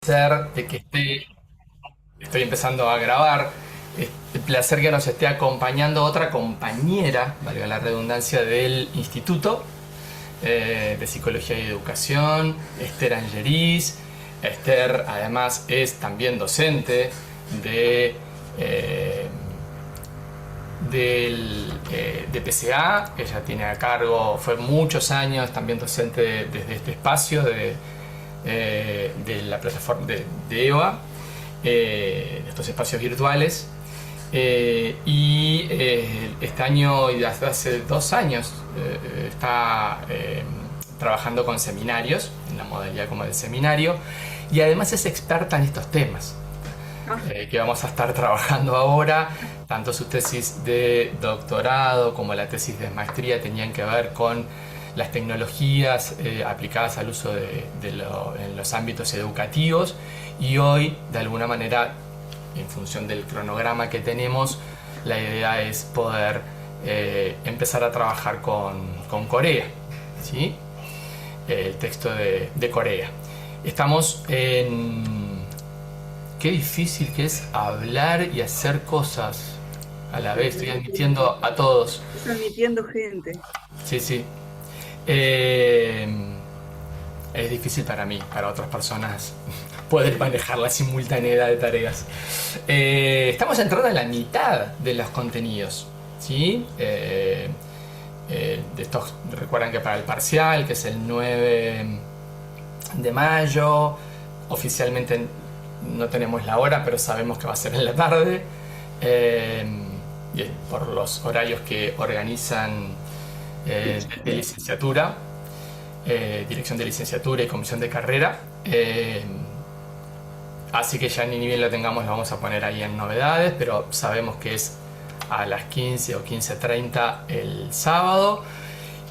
placer de que estoy empezando a grabar. El placer que nos esté acompañando otra compañera, valga la redundancia, del Instituto de Psicología y Educación, Esther Angeriz. Esther además es también docente de, eh, de PCA. Ella tiene a cargo, fue muchos años también docente desde este espacio de la plataforma de EVA, de estos espacios virtuales. Este año y desde hace 2 años está trabajando con seminarios, en la modalidad como de seminario, y además es experta en estos temas que vamos a estar trabajando ahora. Tanto su tesis de doctorado como la tesis de maestría tenían que ver con las tecnologías aplicadas al uso en los ámbitos educativos, y hoy, de alguna manera, en función del cronograma que tenemos, la idea es poder empezar a trabajar con Corea, ¿sí? El texto de Corea. Estamos en... Qué difícil que es hablar y hacer cosas a la vez. Estoy admitiendo a todos. Transmitiendo gente. Sí, sí. Eh, es difícil para mí, para otras personas poder manejar la simultaneidad de tareas. Estamos entrando en la mitad de los contenidos, ¿sí? De estos, recuerdan que para el parcial, que es el 9 de mayo, oficialmente no tenemos la hora, pero sabemos que va a ser en la tarde, eh, por los horarios que organizan de licenciatura, dirección de licenciatura y comisión de carrera. Así que ya ni bien lo tengamos lo vamos a poner ahí en novedades, pero sabemos que es a las 15 o 15:30 el sábado,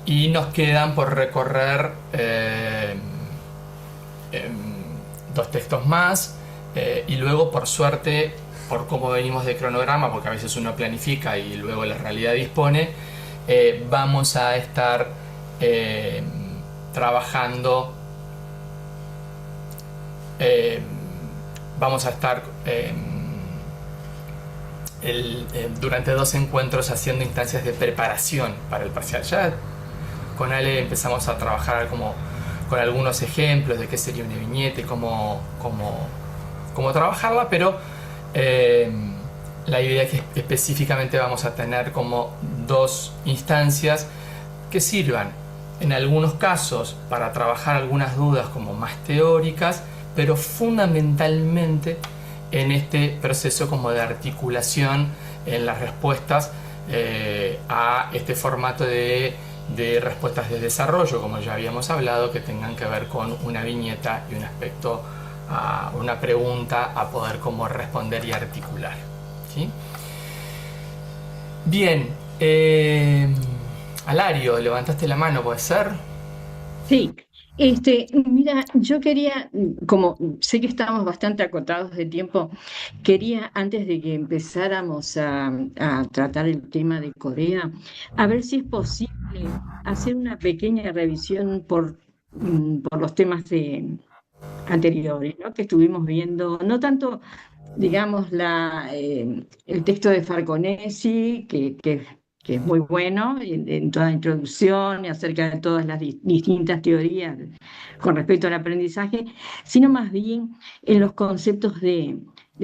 y nos quedan por recorrer 2 textos más, y luego, por suerte, por cómo venimos de cronograma, porque a veces uno planifica y luego la realidad dispone, vamos a estar trabajando, eh, vamos a estar durante 2 encuentros haciendo instancias de preparación para el parcial. Ya con Ale empezamos a trabajar como con algunos ejemplos de qué sería una viñeta y cómo trabajarla, pero la idea es que específicamente vamos a tener como 2 instancias que sirvan en algunos casos para trabajar algunas dudas como más teóricas, pero fundamentalmente en este proceso como de articulación en las respuestas a este formato de respuestas de desarrollo, como ya habíamos hablado, que tengan que ver con una viñeta y un aspecto, una pregunta a poder como responder y articular, ¿sí? Bien, Alario, levantaste la mano, ¿puede ser? Sí, mira, yo quería, como sé que estamos bastante acotados de tiempo, quería antes de que empezáramos a tratar el tema de Corea, a ver si es posible hacer una pequeña revisión por los temas anteriores, ¿no? Que estuvimos viendo, no tanto, digamos, el texto de Farconesi, que es muy bueno en toda la introducción y acerca de todas las distintas teorías con respecto al aprendizaje, sino más bien en los conceptos de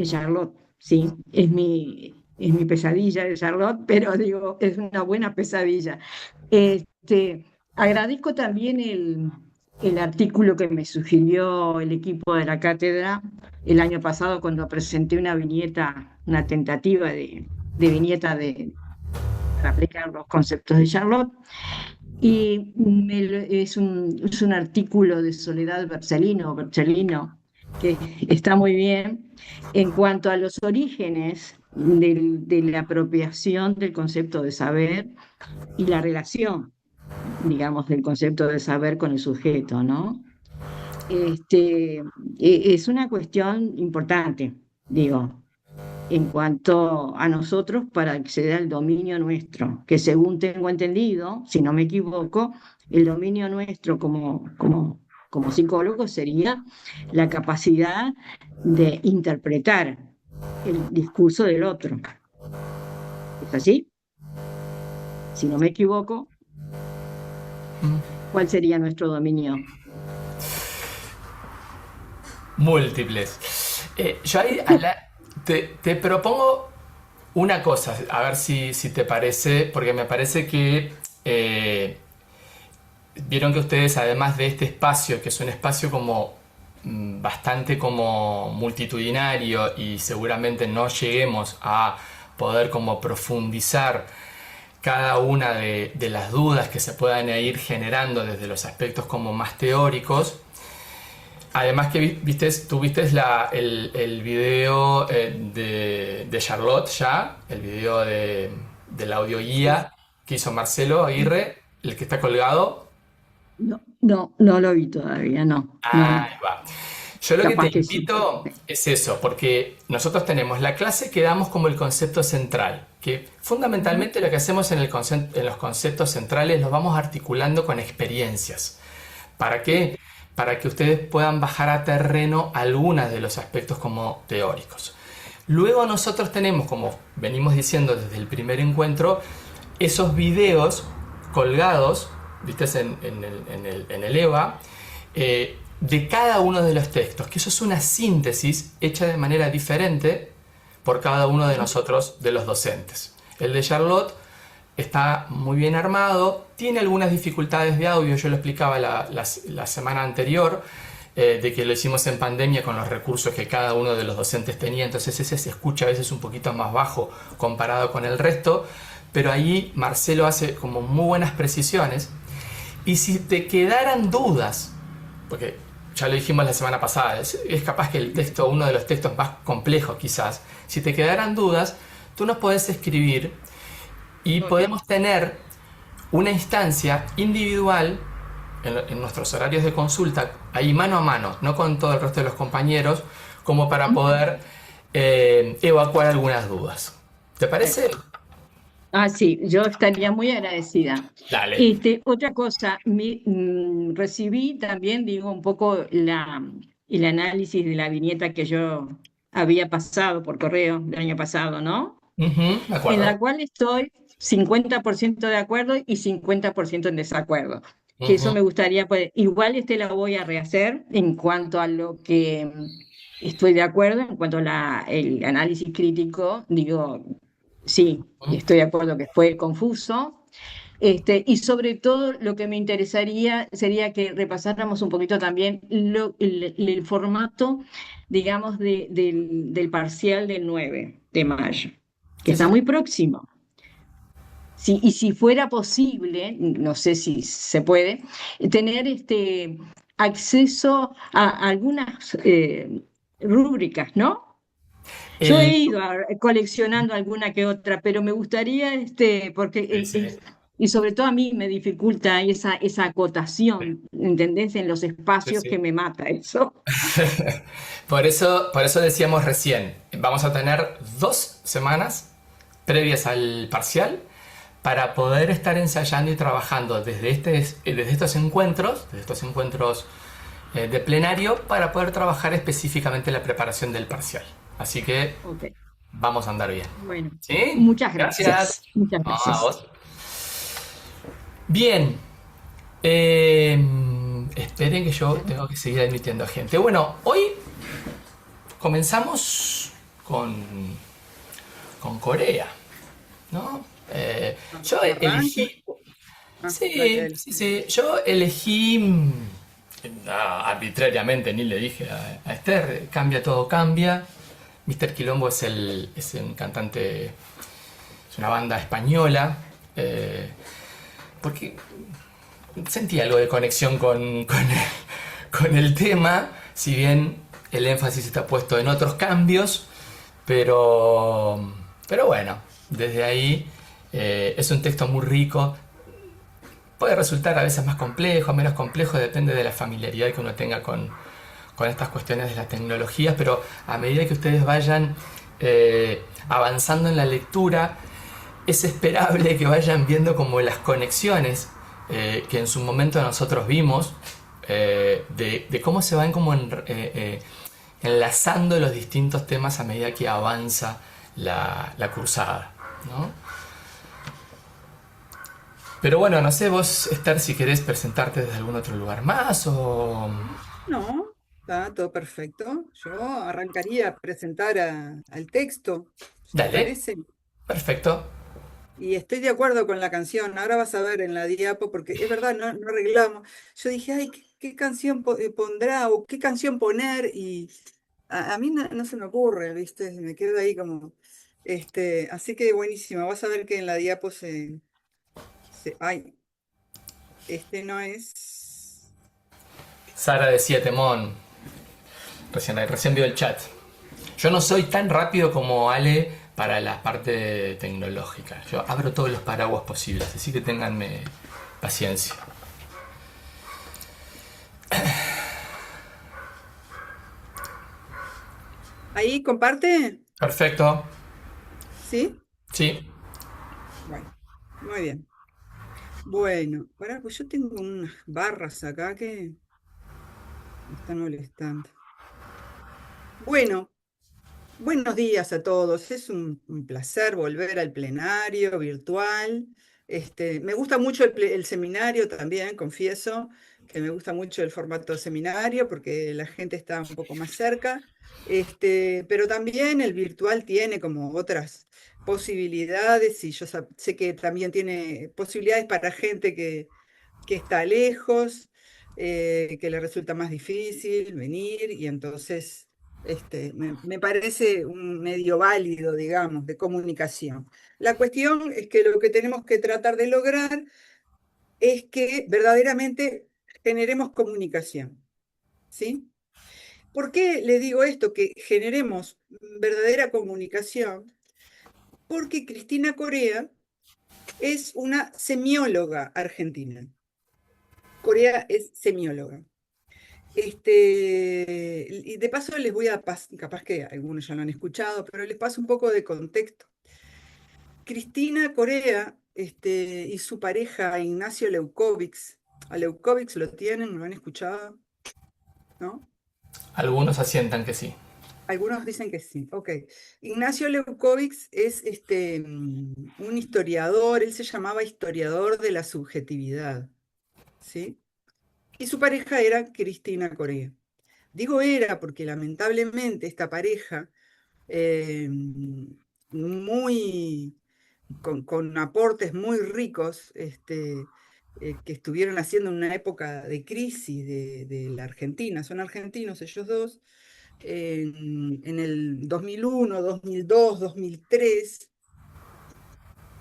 Charlotte, ¿sí? Es mi pesadilla de Charlotte, pero digo, es una buena pesadilla. Agradezco también el artículo que me sugirió el equipo de la cátedra el año pasado cuando presenté una viñeta, una tentativa de viñeta para aplicar los conceptos de Charlotte. Y es un artículo de Soledad Bercellino, que está muy bien en cuanto a los orígenes de la apropiación del concepto de saber y la relación, digamos, del concepto de saber con el sujeto, ¿no? Es una cuestión importante, digo, en cuanto a nosotros para acceder al dominio nuestro, que según tengo entendido, si no me equivoco, el dominio nuestro como como psicólogo sería la capacidad de interpretar el discurso del otro. ¿Es así? Si no me equivoco, ¿cuál sería nuestro dominio? Múltiples. Yo ahí te propongo una cosa, a ver si te parece, porque me parece que vieron que ustedes, además de este espacio, que es un espacio como bastante como multitudinario y seguramente no lleguemos a poder como profundizar cada una de las dudas que se puedan ir generando desde los aspectos como más teóricos. Además que tú viste el video de Charlotte ya, el video del audio Sí. guía que hizo Marcelo Aguirre, el que está colgado. No, no, no lo vi todavía, no, no. Ahí va. Yo lo que te Capaz que sí. invito es eso, porque nosotros tenemos la clase que damos como el concepto central, que Ujú. fundamentalmente lo que hacemos en los conceptos centrales los vamos articulando con experiencias. ¿Para Sí. qué? Para que ustedes puedan bajar a terreno algunos de los aspectos como teóricos. Luego nosotros tenemos, como venimos diciendo desde el primer encuentro, esos videos colgados, viste, en el EVA, de cada uno de los textos, que eso es una síntesis hecha de manera diferente por cada uno de nosotros, de los docentes. El de Charlotte está muy bien armado, tiene algunas dificultades de audio, yo lo explicaba la semana anterior, de que lo hicimos en pandemia con los recursos que cada uno de los docentes tenía, entonces ese se escucha a veces un poquito más bajo comparado con el resto, pero ahí Marcelo hace como muy buenas precisiones. Y si te quedaran dudas, porque ya lo dijimos la semana pasada, es capaz que el texto, uno de los textos más complejos quizás, si te quedaran dudas, tú nos podés escribir y Ok. podemos tener una instancia individual en nuestros horarios de consulta, ahí mano a mano, no con todo el resto de los compañeros, como para poder evacuar algunas dudas. ¿Te parece? Perfecto. Ah, sí, yo estaría muy agradecida. Dale. Otra cosa, recibí también, digo, un poco el análisis de la viñeta que yo había pasado por correo el año pasado, ¿no? Ujú, de En acuerdo. la cual estoy 50% de acuerdo y 50% en desacuerdo. Que eso Ujú. me gustaría, pues, igual la voy a rehacer en cuanto a lo que estoy de acuerdo, en cuanto a el análisis crítico, digo, sí, estoy de acuerdo que fue confuso. Y sobre todo lo que me interesaría sería que repasáramos un poquito también el formato, digamos, del parcial del 9 de mayo, que Sí, está sí. muy próximo. Sí, y si fuera posible, no sé si se puede, tener acceso a algunas rúbricas, ¿no? Yo he El, ido coleccionando alguna que otra, pero me gustaría, porque sí, sí. y sobre todo a mí me dificulta esa acotación, ¿entendés? En los Sí, espacios que sí. me mata eso. Por eso decíamos recién, vamos a tener 2 semanas previas al parcial para poder estar ensayando y trabajando desde estos encuentros de plenario, para poder trabajar específicamente la preparación del parcial. Así que Ok, vamos a andar bien. bueno, ¿Sí? muchas Gracias. gracias, muchas No, a gracias. vos. Bien. Eh, esperen que yo tengo que seguir admitiendo gente. Bueno, hoy comenzamos con, con Corea, ¿no? Yo Arranca. elegí, sí, sí, sí, yo elegí arbitrariamente, ni le dije a Esther, cambia todo cambia. Mr. Quilombo es un cantante, es una banda española, porque sentí algo de conexión con el tema, si bien el énfasis está puesto en otros cambios, pero bueno, desde ahí es un texto muy rico. Puede resultar a veces más complejo, menos complejo, depende de la familiaridad que uno tenga con estas cuestiones de las tecnologías, pero a medida que ustedes vayan avanzando en la lectura, es esperable que vayan viendo como las conexiones que en su momento nosotros vimos de cómo se van como enlazando los distintos temas a medida que avanza la cruzada, ¿no? Pero bueno, no sé vos, Esther, si querés presentarte desde algún otro lugar más o... No, está todo perfecto. Yo arrancaría a presentar al texto, si te Dale, parece. perfecto. Y estoy de acuerdo con la canción. Ahora vas a ver en la diapo, porque es verdad, no arreglamos. Yo dije, ay, ¿qué canción pondrá o qué canción poner? Y a mí no se me ocurre, ¿viste? Me quedo ahí como, así que buenísimo. Vas a ver que en la diapo ay, este no es. Sara decía Temón, recién vio el chat. Yo no soy tan rápido como Ale para la parte tecnológica. Yo abro todos los paraguas posibles, así que ténganme paciencia. Ahí, comparte, Perfecto. ¿sí? Sí. Bueno, muy bien. Bueno, pará, pues yo tengo unas barras acá que me están molestando. Bueno, buenos días a todos. Es un placer volver al plenario virtual. Me gusta mucho el seminario también, confieso que me gusta mucho el formato seminario porque la gente está un poco más cerca. Pero también el virtual tiene como otras posibilidades y yo sé que también tiene posibilidades para gente que está lejos, que le resulta más difícil venir y entonces me parece un medio válido, digamos, de comunicación. La cuestión es que lo que tenemos que tratar de lograr es que verdaderamente generemos comunicación, ¿sí? ¿Por qué le digo esto? Que generemos verdadera comunicación, porque Cristina Corea es una semióloga argentina. Corea es semióloga. Y de paso les voy capaz que algunos ya lo han escuchado, pero les paso un poco de contexto. Cristina Corea, y su pareja Ignacio Leukovics, a Leukovics lo tienen, lo han escuchado, ¿no? Algunos asientan que sí. Algunos dicen que sí, ok. Ignacio Leukovics es un historiador, él se llamaba historiador de la subjetividad, ¿sí? Y su pareja era Cristina Corea. Digo era porque lamentablemente esta pareja, eh, muy, con aportes muy ricos, que estuvieron haciendo en una época de crisis de la Argentina, son argentinos ellos dos, en el 2001, 2002, 2003,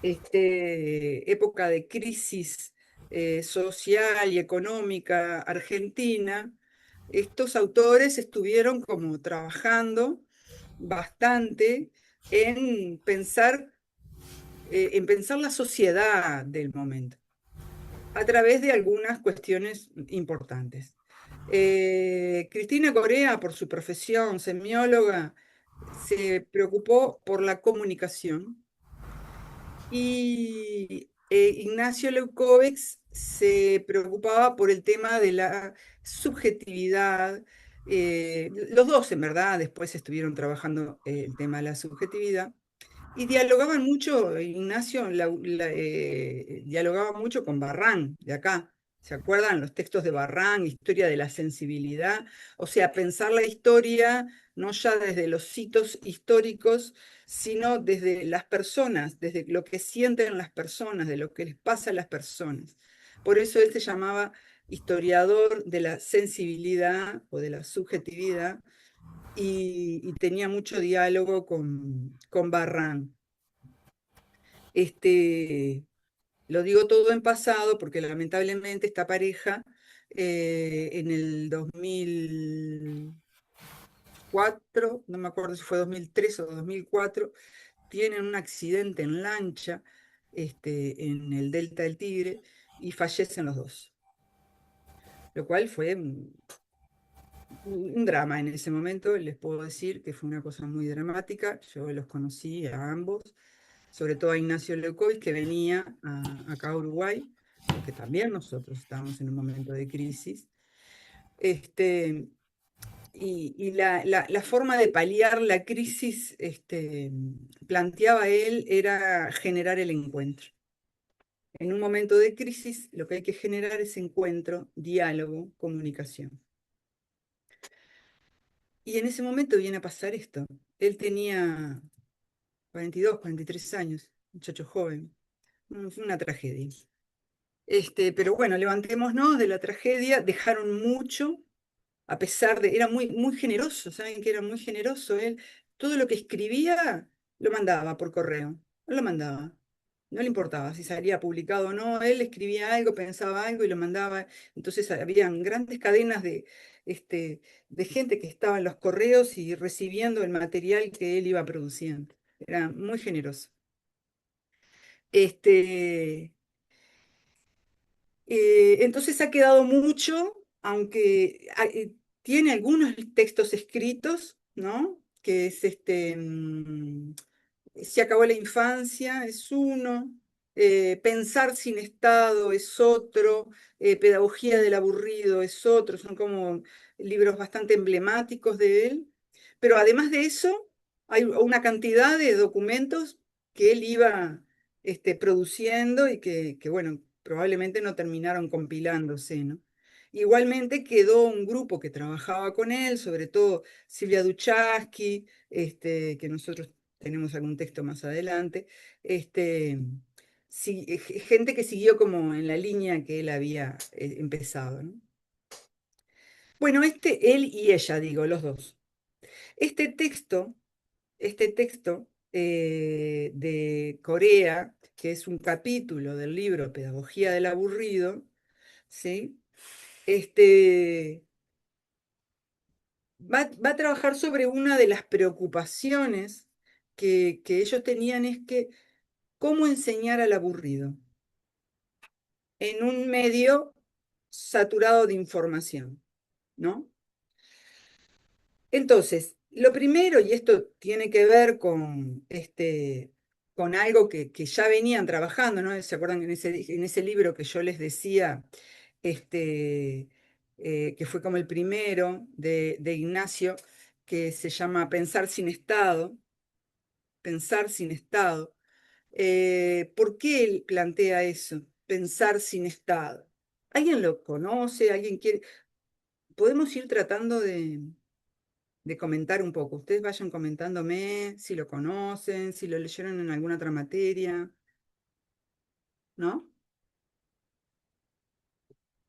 época de crisis social y económica argentina, estos autores estuvieron como trabajando bastante en pensar la sociedad del momento, a través de algunas cuestiones importantes. Cristina Corea, por su profesión semióloga, se preocupó por la comunicación y Ignacio Leukovics se preocupaba por el tema de la subjetividad. Los dos, en verdad, después estuvieron trabajando el tema de la subjetividad y dialogaban mucho, Ignacio dialogaba mucho con Barrán, de acá. ¿Se acuerdan los textos de Barrán, historia de la sensibilidad? O sea, pensar la historia no ya desde los hitos históricos, sino desde las personas, desde lo que sienten las personas, de lo que les pasa a las personas. Por eso él se llamaba historiador de la sensibilidad o de la subjetividad y tenía mucho diálogo con Barrán. Este, lo digo todo en pasado porque lamentablemente esta pareja en el 2004, no me acuerdo si fue 2003 o 2004, tienen un accidente en lancha en el Delta del Tigre y fallecen los dos, lo cual fue un drama en ese momento. Les puedo decir que fue una cosa muy dramática. Yo los conocí a ambos, sobre todo a Ignacio Leukovic, que venía acá a Uruguay, porque también nosotros estábamos en un momento de crisis. Este, y la forma de paliar la crisis, planteaba él, era generar el encuentro. En un momento de crisis, lo que hay que generar es encuentro, diálogo, comunicación. Y en ese momento viene a pasar esto. Él tenía 42, 43 años, muchacho joven. Fue una tragedia. Pero bueno, levantémonos de la tragedia, dejaron mucho, a pesar de, era muy, muy generoso, ¿saben que era muy generoso él? Todo lo que escribía lo mandaba por correo, lo mandaba. No le importaba si salía publicado o no, él escribía algo, pensaba algo y lo mandaba. Entonces habían grandes cadenas de gente que estaba en los correos y recibiendo el material que él iba produciendo. Era muy generoso. Este, entonces ha quedado mucho, aunque tiene algunos textos escritos, ¿no? Que es Se acabó la infancia, es uno. Pensar sin Estado es otro. Pedagogía del aburrido es otro. Son como libros bastante emblemáticos de él. Pero además de eso, hay una cantidad de documentos que él iba produciendo y que, bueno, probablemente no terminaron compilándose, ¿no? Igualmente quedó un grupo que trabajaba con él, sobre todo Silvia Duchaski, que nosotros tenemos algún texto más adelante, gente que siguió como en la línea que él había empezado, ¿no? Bueno, él y ella, digo, los dos. Este texto, de Corea, que es un capítulo del libro Pedagogía del Aburrido, ¿sí? Va a trabajar sobre una de las preocupaciones que ellos tenían, es que cómo enseñar al aburrido en un medio saturado de información, ¿no? Entonces, lo primero, y esto tiene que ver con algo que ya venían trabajando, ¿no? ¿Se acuerdan en ese libro que yo les decía, que fue como el primero de Ignacio, que se llama Pensar sin Estado? Pensar sin Estado. ¿Por qué él plantea eso? Pensar sin Estado. ¿Alguien lo conoce? ¿Alguien quiere? Podemos ir tratando de comentar un poco. Ustedes vayan comentándome si lo conocen, si lo leyeron en alguna otra materia, ¿no?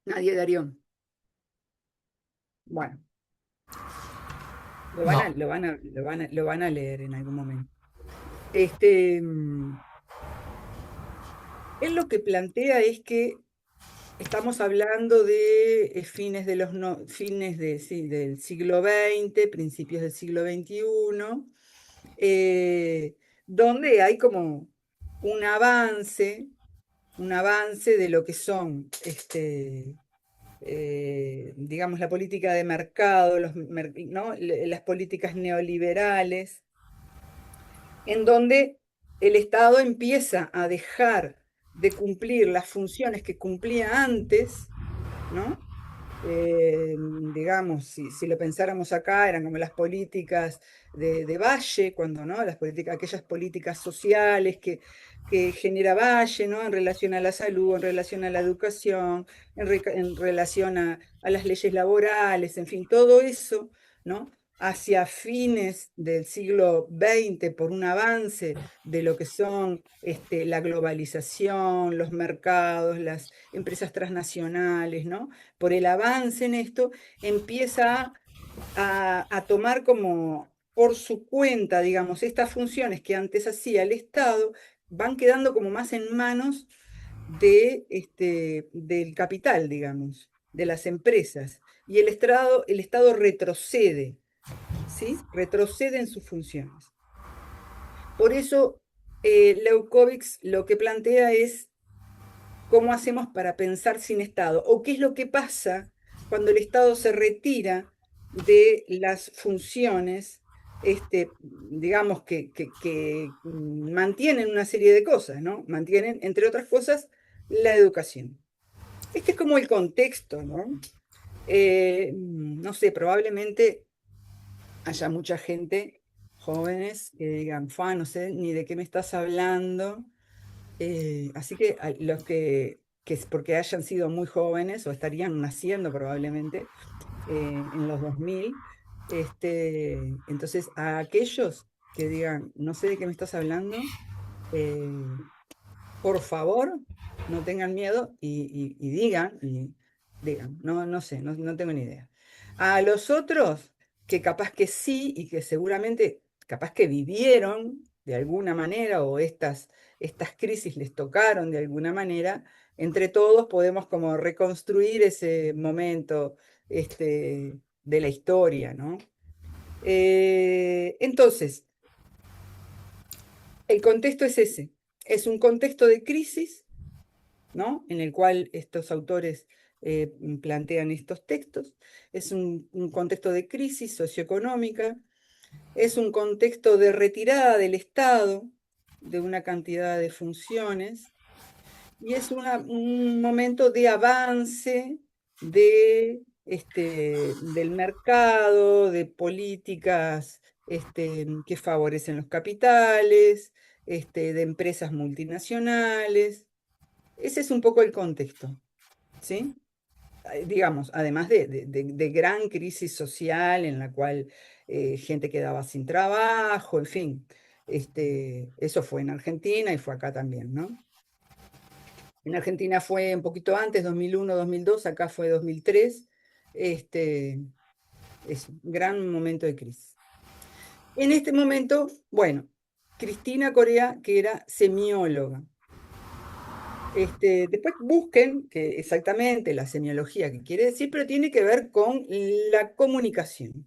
Nadie, Darío. Bueno, No, lo van a leer en algún momento. Este, mm, Él lo que plantea es que estamos hablando de fines de los fines sí, del siglo XX, principios del siglo XXI, eh, donde hay como un avance, de lo que son, digamos, la política de mercado, ¿no? Las políticas neoliberales, en donde el Estado empieza a dejar de cumplir las funciones que cumplía antes, ¿no? Digamos, si lo pensáramos acá, eran como las políticas de Valle, cuando, ¿no? Aquellas políticas sociales que genera Valle, ¿no? En relación a la salud, en relación a la educación, en relación a las leyes laborales, en fin, todo eso, ¿no? Hacia fines del siglo XX, por un avance de lo que son la globalización, los mercados, las empresas transnacionales, ¿no? Por el avance en esto, empieza a tomar como por su cuenta, digamos, estas funciones que antes hacía el Estado, van quedando como más en manos del capital, digamos, de las empresas. Y el Estado retrocede, ¿sí? Retrocede en sus funciones. Por eso, Leukovics lo que plantea es cómo hacemos para pensar sin Estado, o qué es lo que pasa cuando el Estado se retira de las funciones, digamos, que mantienen una serie de cosas, ¿no? Mantienen, entre otras cosas, la educación. Este es como el contexto, ¿no? No sé, probablemente haya mucha gente, jóvenes, que digan, Fa, no sé ni de qué me estás hablando. Así que los que es porque hayan sido muy jóvenes o estarían naciendo probablemente en los 2000, entonces a aquellos que digan, no sé de qué me estás hablando, eh, por favor, no tengan miedo y digan, no, no sé, no, no tengo ni idea. A los otros, que capaz que sí y que seguramente, capaz que vivieron de alguna manera o estas crisis les tocaron de alguna manera, entre todos podemos como reconstruir ese momento de la historia, ¿no? Entonces, el contexto es ese, es un contexto de crisis, ¿no? En el cual estos autores plantean estos textos. Es un contexto de crisis socioeconómica, es un contexto de retirada del Estado de una cantidad de funciones y es un momento de avance del mercado, de políticas que favorecen los capitales, de empresas multinacionales. Ese es un poco el contexto, ¿sí? Digamos, además de gran crisis social en la cual gente quedaba sin trabajo, en fin, eso fue en Argentina y fue acá también, ¿no? En Argentina fue un poquito antes, 2001, 2002, acá fue 2003, es un gran momento de crisis. En este momento, bueno, Cristina Corea, que era semióloga. Después busquen que exactamente la semiología que quiere decir, pero tiene que ver con la comunicación,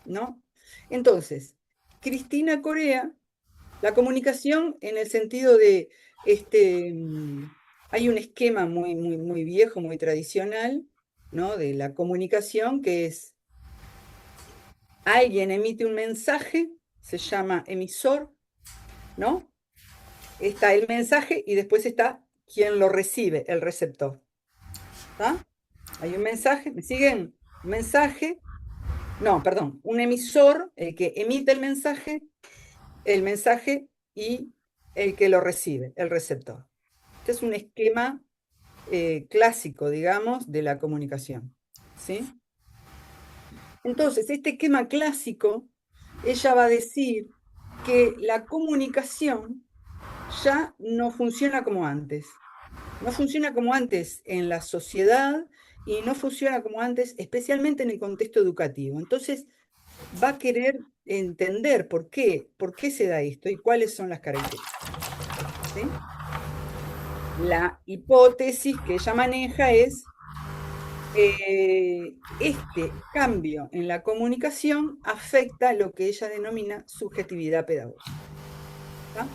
¿no? Entonces, Cristina Corea, la comunicación en el sentido de, hay un esquema muy, muy, muy viejo, muy tradicional, ¿no? De la comunicación que es, alguien emite un mensaje, se llama emisor, ¿no? Está el mensaje y después está quien lo recibe, el receptor. ¿Está? Hay un mensaje, ¿me siguen? Un mensaje, no, perdón, un emisor, el que emite el mensaje y el que lo recibe, el receptor. Este es un esquema clásico, digamos, de la comunicación. ¿Sí? Entonces, este esquema clásico, ella va a decir que la comunicación ya no funciona como antes. No funciona como antes en la sociedad y no funciona como antes, especialmente en el contexto educativo. Entonces, va a querer entender por qué se da esto y cuáles son las características. ¿Sí? La hipótesis que ella maneja es este cambio en la comunicación afecta lo que ella denomina subjetividad pedagógica. ¿Está?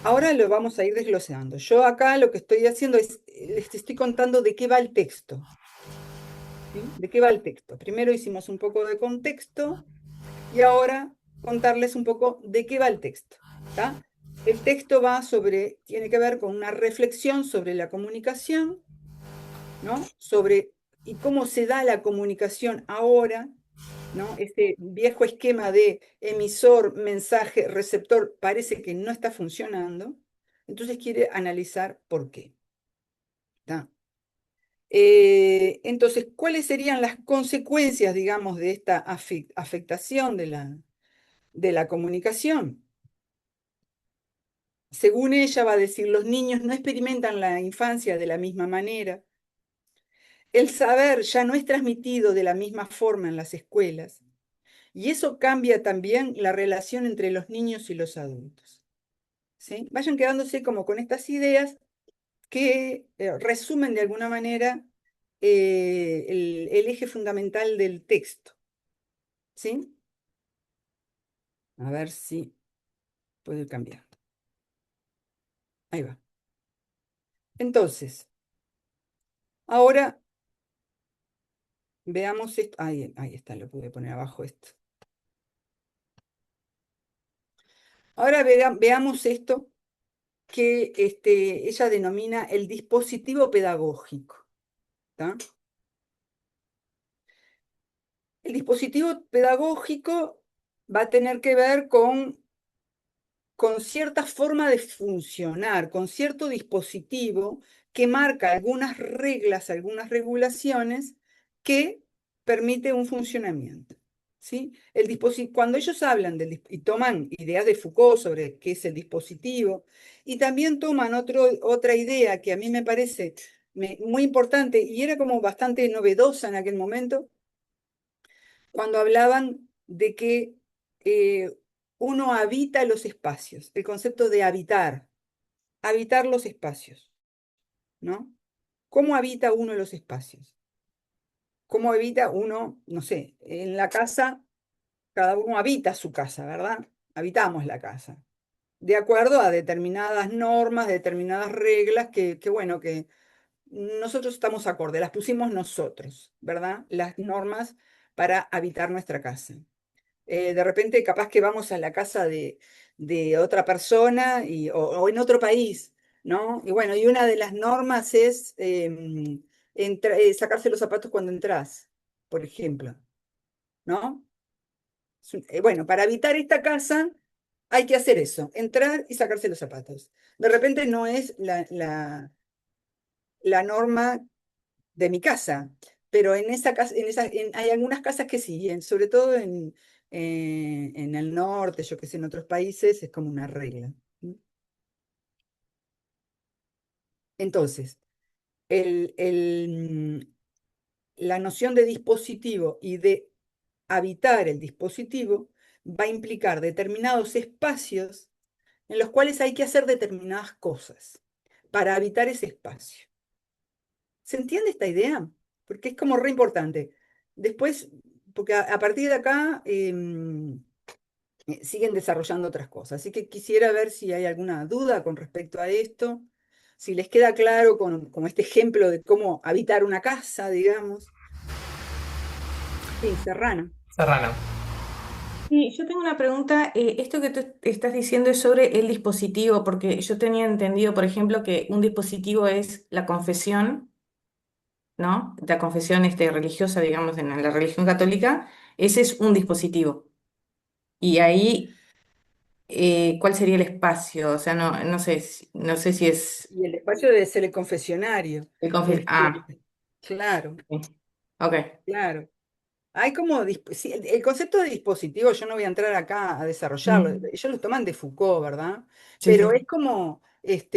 Ahora lo vamos a ir desglosando. Yo acá lo que estoy haciendo es, les estoy contando de qué va el texto. ¿Sí? ¿De qué va el texto? Primero hicimos un poco de contexto y ahora contarles un poco de qué va el texto. ¿Está? El texto tiene que ver con una reflexión sobre la comunicación, ¿no? Y cómo se da la comunicación ahora, ¿no? Este viejo esquema de emisor, mensaje, receptor parece que no está funcionando, entonces quiere analizar por qué. ¿Está? Entonces, ¿cuáles serían las consecuencias, digamos, de esta afectación de la comunicación? Según ella va a decir, los niños no experimentan la infancia de la misma manera. El saber ya no es transmitido de la misma forma en las escuelas. Y eso cambia también la relación entre los niños y los adultos. ¿Sí? Vayan quedándose como con estas ideas que resumen de alguna manera el eje fundamental del texto. ¿Sí? A ver si puedo ir cambiando. Ahí va. Entonces, ahora veamos esto. Ahí está, lo pude poner abajo esto. Ahora veamos esto que ella denomina el dispositivo pedagógico. ¿Está? El dispositivo pedagógico va a tener que ver con cierta forma de funcionar, con cierto dispositivo que marca algunas reglas, algunas regulaciones que permite un funcionamiento. ¿Sí? Cuando ellos hablan y toman ideas de Foucault sobre qué es el dispositivo, y también toman otra idea que a mí me parece muy importante y era como bastante novedosa en aquel momento, cuando hablaban de que eh, uno habita los espacios, el concepto de habitar los espacios, ¿no? ¿Cómo habita uno los espacios? ¿Cómo habita uno, no sé, en la casa, cada uno habita su casa, ¿verdad? Habitamos la casa, de acuerdo a determinadas normas, determinadas reglas bueno, que nosotros estamos acorde, las pusimos nosotros, ¿verdad? Las normas para habitar nuestra casa. De repente capaz que vamos a la casa de otra persona o en otro país, ¿no? Y bueno, y una de las normas es sacarse los zapatos cuando entras, por ejemplo, ¿no? Bueno, para habitar esta casa hay que hacer eso, entrar y sacarse los zapatos. De repente no es la norma de mi casa, pero en esa casa, hay algunas casas que sí, sobre todo en el norte, yo que sé, en otros países, es como una regla. Entonces, la noción de dispositivo y de habitar el dispositivo va a implicar determinados espacios en los cuales hay que hacer determinadas cosas para habitar ese espacio. ¿Se entiende esta idea? Porque es como re importante. Después, porque a partir de acá siguen desarrollando otras cosas. Así que quisiera ver si hay alguna duda con respecto a esto, si les queda claro con este ejemplo de cómo habitar una casa, digamos. Sí, Serrano. Serrano. Sí, yo tengo una pregunta. Esto que tú estás diciendo es sobre el dispositivo, porque yo tenía entendido, por ejemplo, que un dispositivo es la confesión, ¿no? La confesión religiosa, digamos, en la religión católica, ese es un dispositivo. Y ahí, ¿cuál sería el espacio? O sea, no sé, no sé si es Y el espacio debe ser el confesionario. el confes- Este, Ah, claro, sí. Ok. claro. Hay como, sí, el concepto de dispositivo, yo no voy a entrar acá a desarrollarlo, Mm. ellos lo toman de Foucault, ¿verdad? Sí, Pero sí. es como, es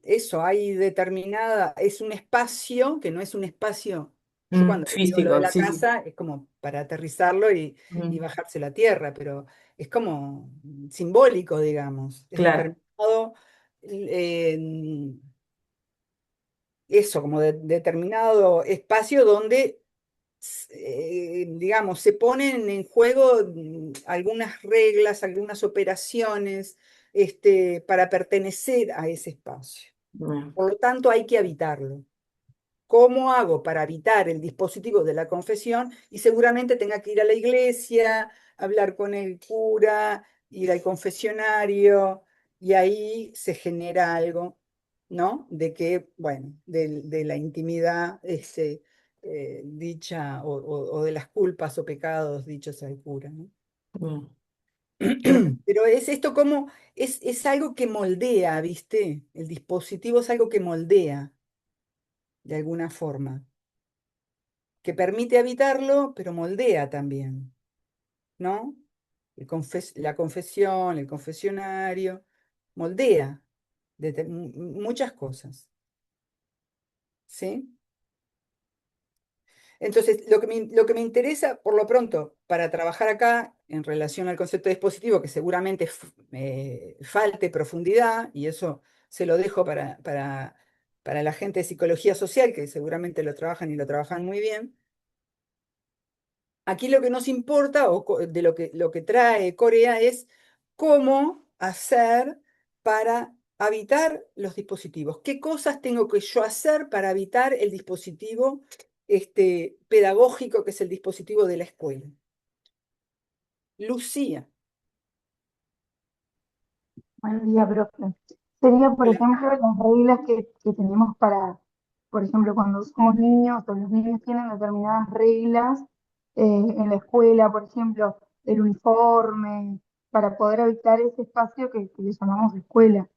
eso, hay determinada, es un espacio que no es un espacio, yo cuando les digo lo de Físico, la sí, sí. casa, es como para aterrizarlo y Mm. bajarse la tierra, pero es como simbólico, digamos, es Claro. determinado, eso, como determinado espacio donde digamos, se ponen en juego algunas reglas, algunas operaciones, para pertenecer a ese espacio. Bien. Por lo tanto, hay que habitarlo. ¿Cómo hago para habitar el dispositivo de la confesión? Y seguramente tenga que ir a la iglesia, hablar con el cura, ir al confesionario, y ahí se genera algo, ¿no? De que, bueno, de la intimidad dicha o de las culpas o pecados dichos al cura, ¿no? Bien. Pero, Pero es esto como, es algo que moldea, ¿viste? El dispositivo es algo que moldea de alguna forma, que permite habitarlo, pero moldea también, ¿no? La confesión, el confesionario, moldea muchas cosas, ¿sí? Entonces, lo que me interesa, por lo pronto, para trabajar acá en relación al concepto de dispositivo, que seguramente falte profundidad, y eso se lo dejo para la gente de psicología social, que seguramente lo trabajan y lo trabajan muy bien. Aquí lo que nos importa, de lo que trae Corea, es cómo hacer para habitar los dispositivos. ¿Qué cosas tengo que yo hacer para habitar el dispositivo pedagógico, que es el dispositivo de la escuela? Lucía. Buen día, profe. Sería, por Hola. ejemplo, las reglas que tenemos por ejemplo, cuando somos niños o los niños tienen determinadas reglas en la escuela, por ejemplo, el uniforme, para poder habitar ese espacio que le llamamos escuela,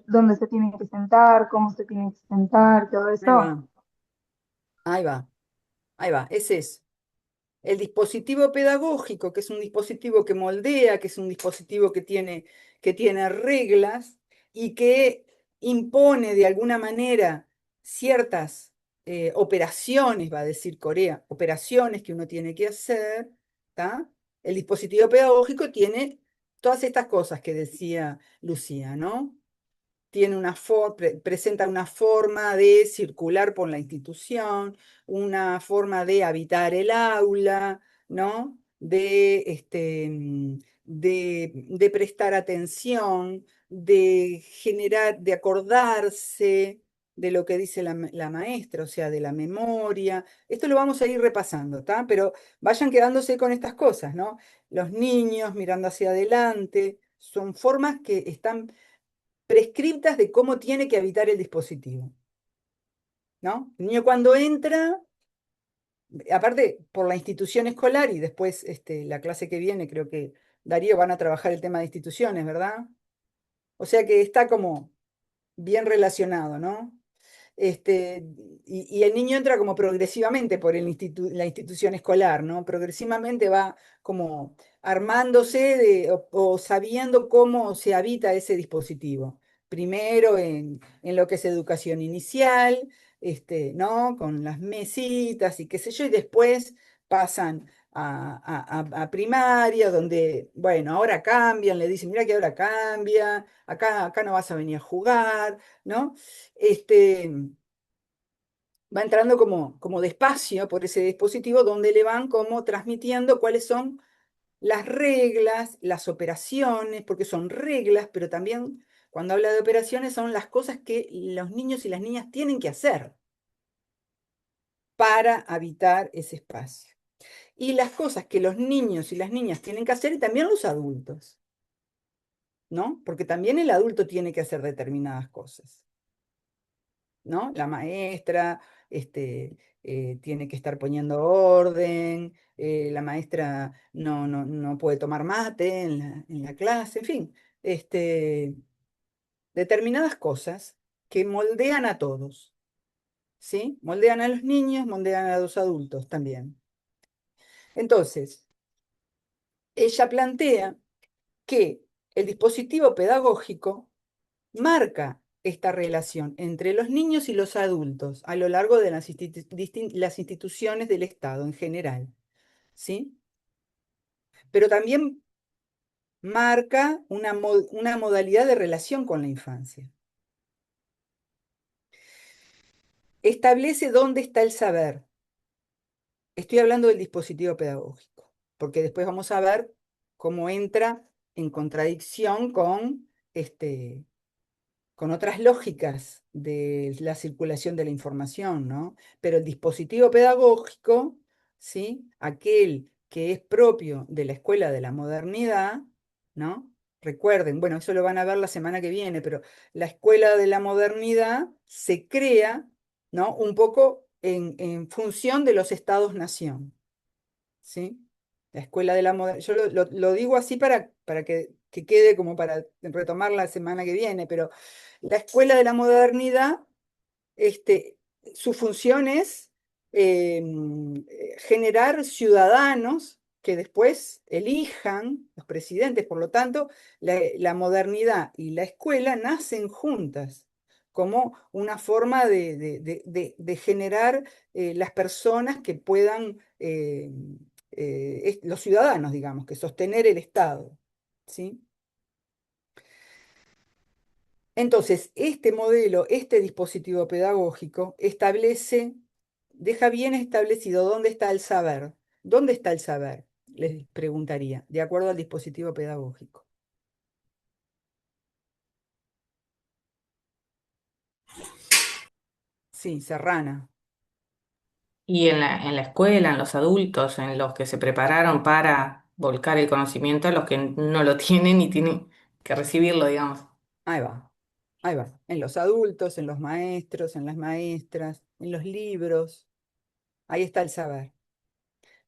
dónde se tienen que sentar, cómo se tienen que sentar, todo Ahí eso. va, ahí va, ahí va, ese es. El dispositivo pedagógico, que es un dispositivo que moldea, que es un dispositivo que tiene reglas y que impone de alguna manera ciertas operaciones, va a decir Corea, operaciones que uno tiene que hacer, ¿tá? El dispositivo pedagógico tiene todas estas cosas que decía Lucía, ¿no? Tiene presenta una forma de circular por la institución, una forma de habitar el aula, ¿no? De prestar atención, de generar, de acordarse de lo que dice la maestra, o sea, de la memoria. Esto lo vamos a ir repasando, ¿está? Pero vayan quedándose con estas cosas, ¿no? Los niños mirando hacia adelante, son formas que están prescriptas de cómo tiene que habitar el dispositivo, ¿no? El niño cuando entra, aparte por la institución escolar y después la clase que viene, creo que Darío van a trabajar el tema de instituciones, ¿verdad? O sea que está como bien relacionado, ¿no? Este, y el niño entra como progresivamente por la institución escolar, ¿no? Progresivamente va como armándose o sabiendo cómo se habita ese dispositivo. Primero en lo que es educación inicial, ¿no? Con las mesitas y qué sé yo, y después pasan a primaria, donde, bueno, ahora cambian, le dicen, mira que ahora cambia, acá no vas a venir a jugar, ¿no? Este, va entrando como despacio por ese dispositivo donde le van como transmitiendo cuáles son las reglas, las operaciones, porque son reglas, pero también cuando habla de operaciones son las cosas que los niños y las niñas tienen que hacer para habitar ese espacio. Y las cosas que los niños y las niñas tienen que hacer y también los adultos, ¿no? Porque también el adulto tiene que hacer determinadas cosas. ¿No? La maestra tiene que estar poniendo orden, la maestra no puede tomar mate en la clase, en fin, este, determinadas cosas que moldean a todos, ¿sí? Moldean a los niños, moldean a los adultos también. Entonces, ella plantea que el dispositivo pedagógico marca esta relación entre los niños y los adultos a lo largo de las instituciones del Estado en general, ¿sí? Pero también marca una modalidad de relación con la infancia. Establece dónde está el saber. Estoy hablando del dispositivo pedagógico, porque después vamos a ver cómo entra en contradicción con otras lógicas de la circulación de la información, ¿no? Pero el dispositivo pedagógico, ¿sí? Aquel que es propio de la escuela de la modernidad, ¿no? Recuerden, bueno, eso lo van a ver la semana que viene, pero la escuela de la modernidad se crea, ¿no? Un poco en función de los estados-nación, ¿sí? La escuela de la modernidad, yo lo digo así para que quede como para retomar la semana que viene, pero la escuela de la modernidad, este, su función es generar ciudadanos que después elijan los presidentes. Por lo tanto, la modernidad y la escuela nacen juntas como una forma de generar las personas que puedan, los ciudadanos, digamos, que sostener el Estado, ¿sí? Entonces, este modelo, este dispositivo pedagógico deja bien establecido dónde está el saber. ¿Dónde está el saber? Les preguntaría, de acuerdo al dispositivo pedagógico. Sí, Serrana. Y en la escuela, en los adultos, en los que se prepararon para volcar el conocimiento a los que no lo tienen y tienen que recibirlo, digamos. Ahí va. Ahí va, en los adultos, en los maestros, en las maestras, en los libros. Ahí está el saber.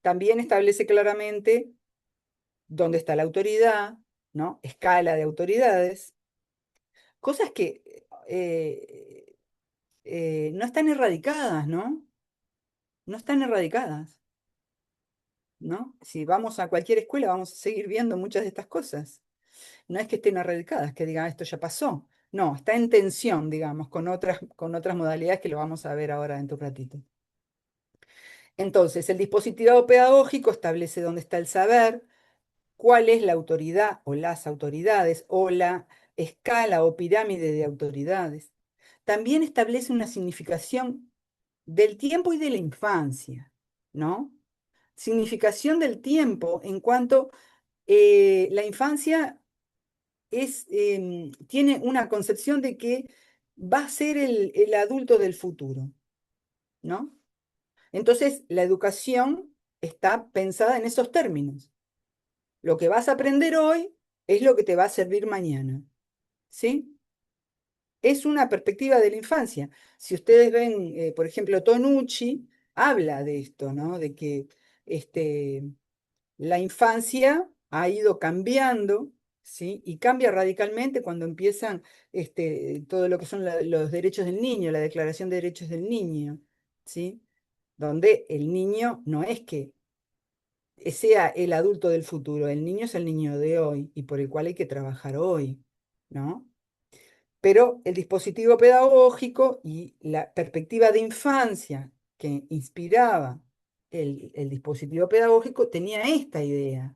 También establece claramente dónde está la autoridad, ¿no? Escala de autoridades, cosas que no están erradicadas, ¿no? No están erradicadas, ¿no? Si vamos a cualquier escuela vamos a seguir viendo muchas de estas cosas. No es que estén erradicadas, que digan esto ya pasó. No, está en tensión, digamos, con otras modalidades que lo vamos a ver ahora dentro de un ratito. Entonces, el dispositivo pedagógico establece dónde está el saber, cuál es la autoridad o las autoridades o la escala o pirámide de autoridades. También establece una significación del tiempo y de la infancia, ¿no? Significación del tiempo en cuanto la infancia tiene una concepción de que va a ser el adulto del futuro, ¿no? Entonces, la educación está pensada en esos términos. Lo que vas a aprender hoy es lo que te va a servir mañana, ¿sí? Es una perspectiva de la infancia. Si ustedes ven, por ejemplo, Tonucci habla de esto, ¿no? De que la infancia ha ido cambiando, ¿sí? Y cambia radicalmente cuando empiezan todo lo que son los derechos del niño, la Declaración de Derechos del Niño, ¿sí? Donde el niño no es que sea el adulto del futuro, el niño es el niño de hoy y por el cual hay que trabajar hoy, ¿no? Pero el dispositivo pedagógico y la perspectiva de infancia que inspiraba el dispositivo pedagógico tenía esta idea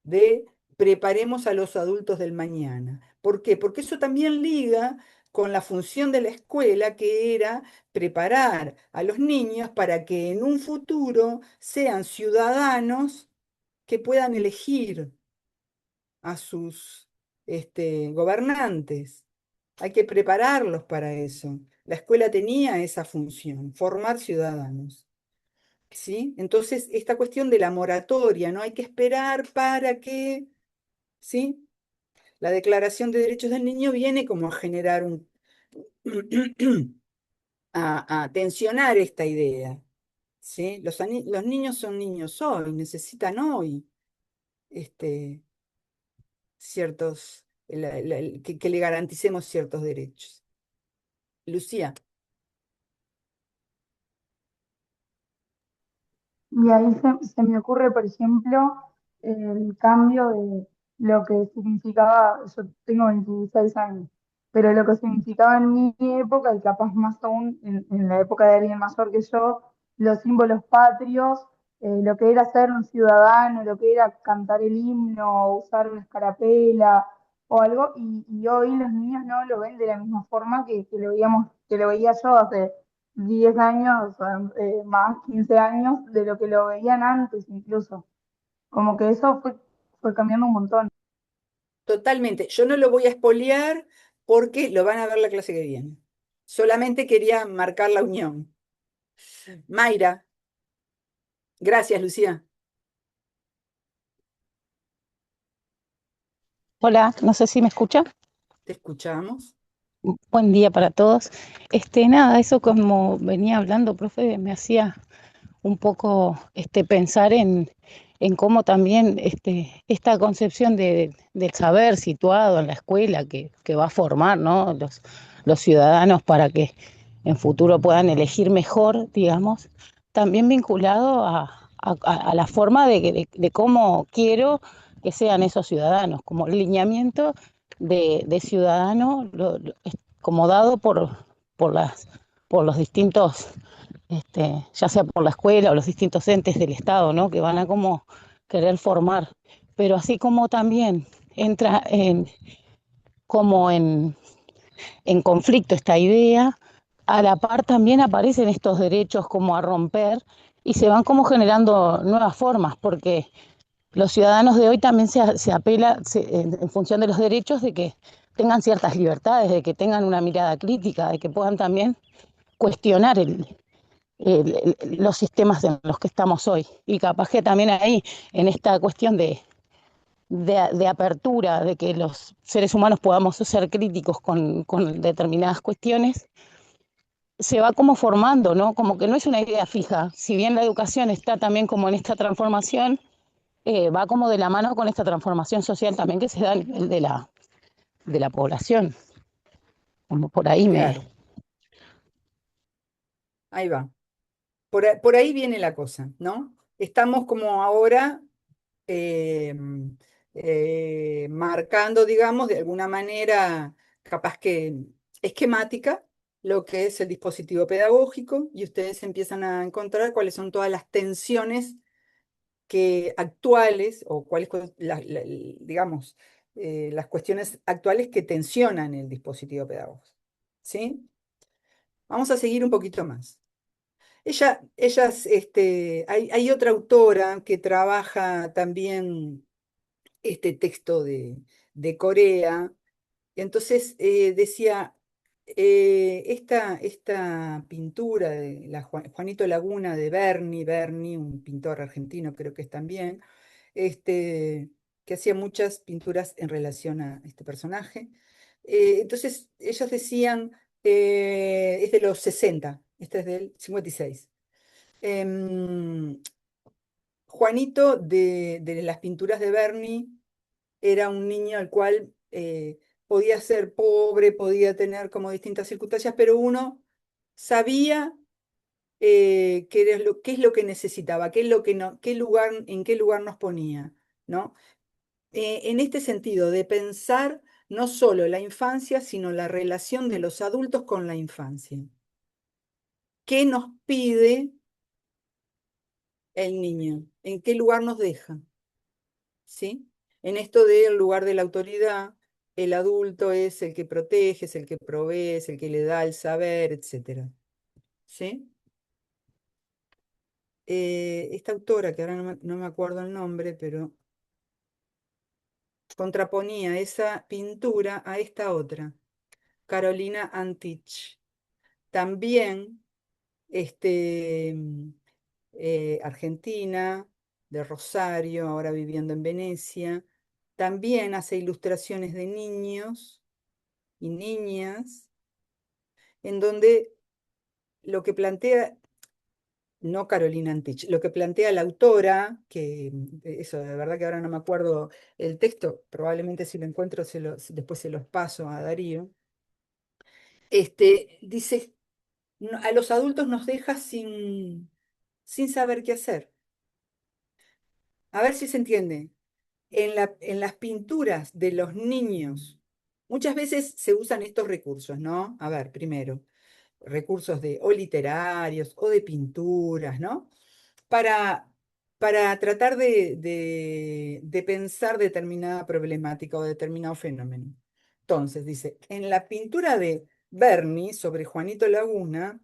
de preparemos a los adultos del mañana. ¿Por qué? Porque eso también liga con la función de la escuela, que era preparar a los niños para que en un futuro sean ciudadanos que puedan elegir a sus gobernantes. Hay que prepararlos para eso. La escuela tenía esa función, formar ciudadanos. ¿Sí? Entonces, esta cuestión de la moratoria, ¿no? Hay que esperar para que, ¿sí? La Declaración de Derechos del Niño viene como a generar a tensionar esta idea, ¿sí? Los niños son niños hoy, necesitan hoy, este, que le garanticemos ciertos derechos. Lucía. Y ahí se me ocurre, por ejemplo, el cambio de lo que significaba, yo tengo 26 años, pero lo que significaba en mi época, y capaz más aún en la época de alguien mayor que yo, los símbolos patrios, lo que era ser un ciudadano, lo que era cantar el himno, usar una escarapela o algo, y hoy los niños no lo ven de la misma forma que lo veíamos, que lo veía yo hace 10 años, más 15 años de lo que lo veían antes incluso. Como que eso fue cambiando un montón. Totalmente. Yo no lo voy a espolear porque lo van a ver la clase que viene. Solamente quería marcar la unión. Mayra. Gracias, Lucía. Hola, no sé si me escucha. Te escuchamos. Buen día para todos. Nada, eso como venía hablando, profe, me hacía un poco pensar en cómo también esta concepción del saber situado en la escuela que va a formar, ¿no? Los ciudadanos para que en futuro puedan elegir mejor, digamos, también vinculado a la forma de cómo quiero que sean esos ciudadanos, como el lineamiento de ciudadano como dado por por los distintos, ya sea por la escuela o los distintos entes del Estado, ¿no? Que van a como querer formar. Pero así como también entra como en conflicto esta idea, a la par también aparecen estos derechos como a romper y se van como generando nuevas formas, porque los ciudadanos de hoy también se apela en función de los derechos de que tengan ciertas libertades, de que tengan una mirada crítica, de que puedan también cuestionar los sistemas en los que estamos hoy. Y capaz que también ahí, en esta cuestión de apertura, de que los seres humanos podamos ser críticos con determinadas cuestiones, se va como formando, ¿no? Como que no es una idea fija. Si bien la educación está también como en esta transformación, va como de la mano con esta transformación social también que se da a nivel de la población. Como por ahí Claro, ahí va. Por ahí viene la cosa, ¿no? Estamos como ahora eh, marcando, digamos, de alguna manera, capaz que esquemática, lo que es el dispositivo pedagógico, y ustedes empiezan a encontrar cuáles son todas las tensiones que actuales, o cuáles, digamos, las cuestiones actuales que tensionan el dispositivo pedagógico. ¿Sí? Vamos a seguir un poquito más. Hay otra autora que trabaja también este texto de Corea. Entonces decía, esta pintura de Juanito Laguna de Berni, un pintor argentino creo que es también, que hacía muchas pinturas en relación a este personaje. Entonces ellos decían, es de los 60, este es del 56. Em, Juanito de las pinturas de Berni era un niño al cual podía ser pobre, podía tener como distintas circunstancias, pero uno sabía qué es lo que necesitaba, qué es lo que no, qué lugar, en qué lugar nos ponía, ¿no? En este sentido, de pensar no solo la infancia, sino la relación de los adultos con la infancia. ¿Qué nos pide el niño? ¿En qué lugar nos deja? ¿Sí? En esto del lugar de la autoridad, el adulto es el que protege, es el que provee, es el que le da el saber, etc. ¿Sí? Esta autora, que ahora no me acuerdo el nombre, pero contraponía esa pintura a esta otra, Carolina Antich. También, este, argentina, de Rosario, ahora viviendo en Venecia. También hace ilustraciones de niños y niñas, en donde lo que plantea, no Carolina Antich, lo que plantea la autora, que eso de verdad que ahora no me acuerdo el texto, probablemente si lo encuentro después se los paso a Darío, dice, a los adultos nos deja sin saber qué hacer. A ver si se entiende. En las pinturas de los niños, muchas veces se usan estos recursos, ¿no? A ver, primero, recursos o literarios o de pinturas, ¿no? Para, para tratar de pensar determinada problemática o determinado fenómeno. Entonces, dice, en la pintura de Berni sobre Juanito Laguna,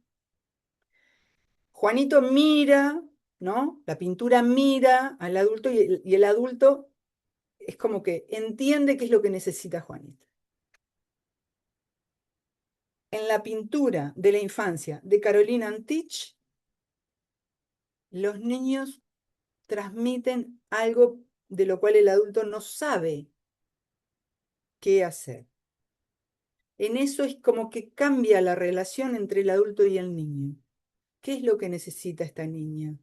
Juanito mira, ¿no? La pintura mira al adulto y el adulto es como que entiende qué es lo que necesita Juanito. En la pintura de la infancia de Carolina Antich, los niños transmiten algo de lo cual el adulto no sabe qué hacer. En eso es como que cambia la relación entre el adulto y el niño. ¿Qué es lo que necesita esta niña?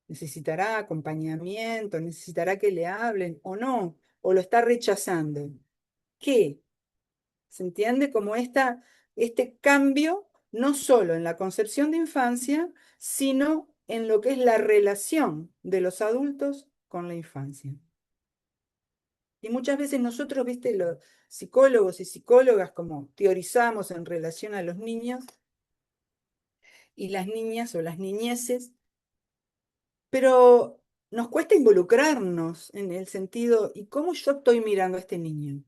¿Necesitará acompañamiento? ¿Necesitará que le hablen o no? ¿O lo está rechazando? ¿Qué? ¿Se entiende? Como este cambio, no solo en la concepción de infancia, sino en lo que es la relación de los adultos con la infancia. Y muchas veces nosotros, viste, los psicólogos y psicólogas, como teorizamos en relación a los niños y las niñas o las niñeces, pero nos cuesta involucrarnos en el sentido, ¿y cómo yo estoy mirando a este niño?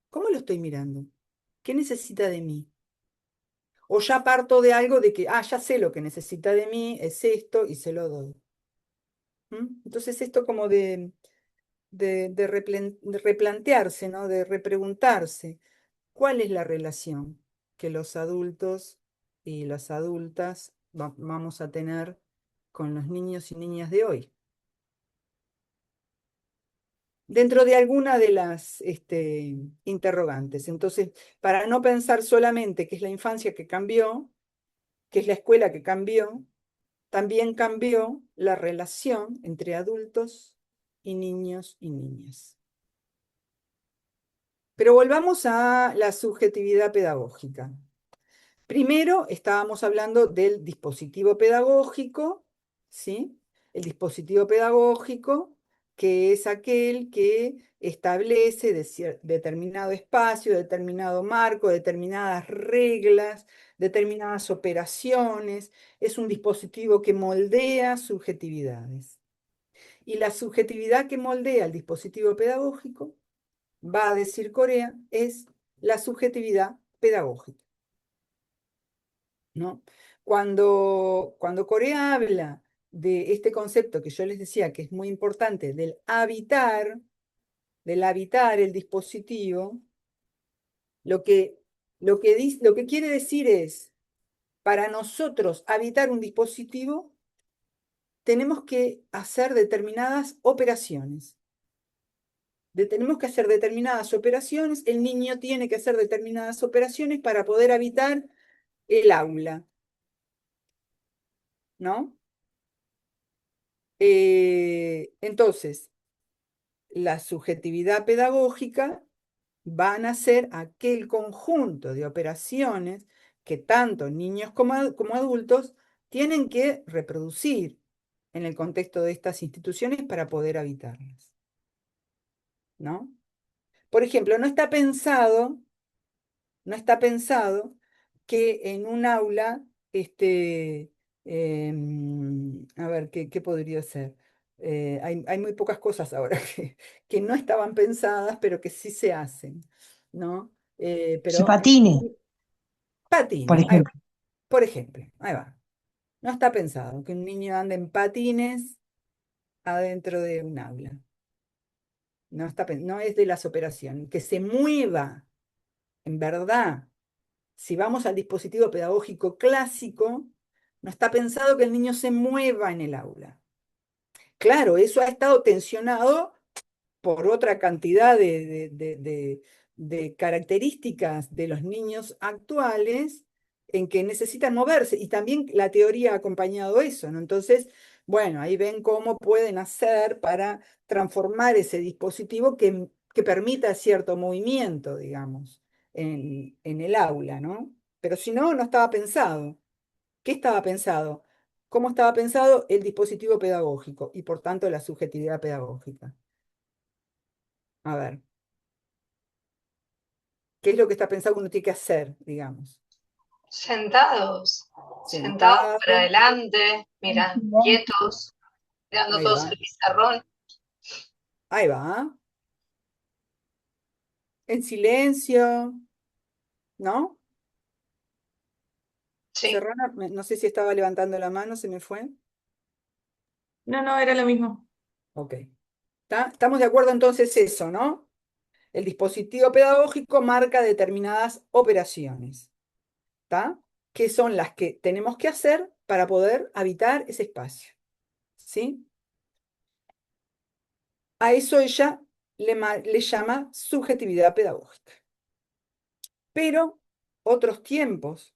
¿Cómo lo estoy mirando? ¿Qué necesita de mí? O ya parto de algo de que, ya sé lo que necesita de mí, es esto y se lo doy. Entonces esto como de replantearse, ¿no? De repreguntarse, ¿cuál es la relación que los adultos y las adultas vamos a tener con los niños y niñas de hoy? dentro de alguna de las interrogantes. Entonces, para no pensar solamente que es la infancia que cambió, que es la escuela que cambió, también cambió la relación entre adultos y niños y niñas. Pero volvamos a la subjetividad pedagógica. Primero estábamos hablando del dispositivo pedagógico, ¿sí? El dispositivo pedagógico, que es aquel que establece determinado espacio, determinado marco, determinadas reglas, determinadas operaciones. Es un dispositivo que moldea subjetividades. Y la subjetividad que moldea el dispositivo pedagógico, va a decir Corea, es la subjetividad pedagógica, ¿no? Cuando Corea habla de este concepto que yo les decía que es muy importante, del habitar el dispositivo, lo que quiere decir es, para nosotros habitar un dispositivo, tenemos que hacer determinadas operaciones. Tenemos que hacer determinadas operaciones, el niño tiene que hacer determinadas operaciones para poder habitar el aula, ¿no? Entonces, la subjetividad pedagógica van a ser aquel conjunto de operaciones que tanto niños como adultos tienen que reproducir en el contexto de estas instituciones para poder habitarlas, ¿no? Por ejemplo, no está pensado que en un aula, a ver, ¿qué podría ser? Hay muy pocas cosas ahora que no estaban pensadas, pero que sí se hacen, ¿no? Se Pero patine, por patines, ahí va, ejemplo. por ejemplo, ahí va. No está pensado que un niño ande en patines adentro de un aula. No es de las operaciones. Que se mueva, en verdad. Si vamos al dispositivo pedagógico clásico, no está pensado que el niño se mueva en el aula. Claro, eso ha estado tensionado por otra cantidad de características de los niños actuales en que necesitan moverse. Y también la teoría ha acompañado eso, ¿no? Entonces, bueno, ahí ven cómo pueden hacer para transformar ese dispositivo que permita cierto movimiento, digamos, en el aula, ¿no? Pero si no, no estaba pensado. ¿Qué estaba pensado? ¿Cómo estaba pensado el dispositivo pedagógico y por tanto la subjetividad pedagógica? A ver, ¿qué es lo que está pensado que uno tiene que hacer, digamos? Sentados para Sentado, adelante, En mira, silencio. quietos, mirando ahí todos va, el pizarrón. ahí va, en silencio, ¿no? Sí, Serrana, no sé si estaba levantando la mano, se me fue. No, no, era lo mismo. Ok. ¿Estamos de acuerdo entonces eso, ¿no? El dispositivo pedagógico marca determinadas operaciones, ¿está? Que son las que tenemos que hacer para poder habitar ese espacio, ¿sí? A eso ella le llama subjetividad pedagógica. Pero otros tiempos,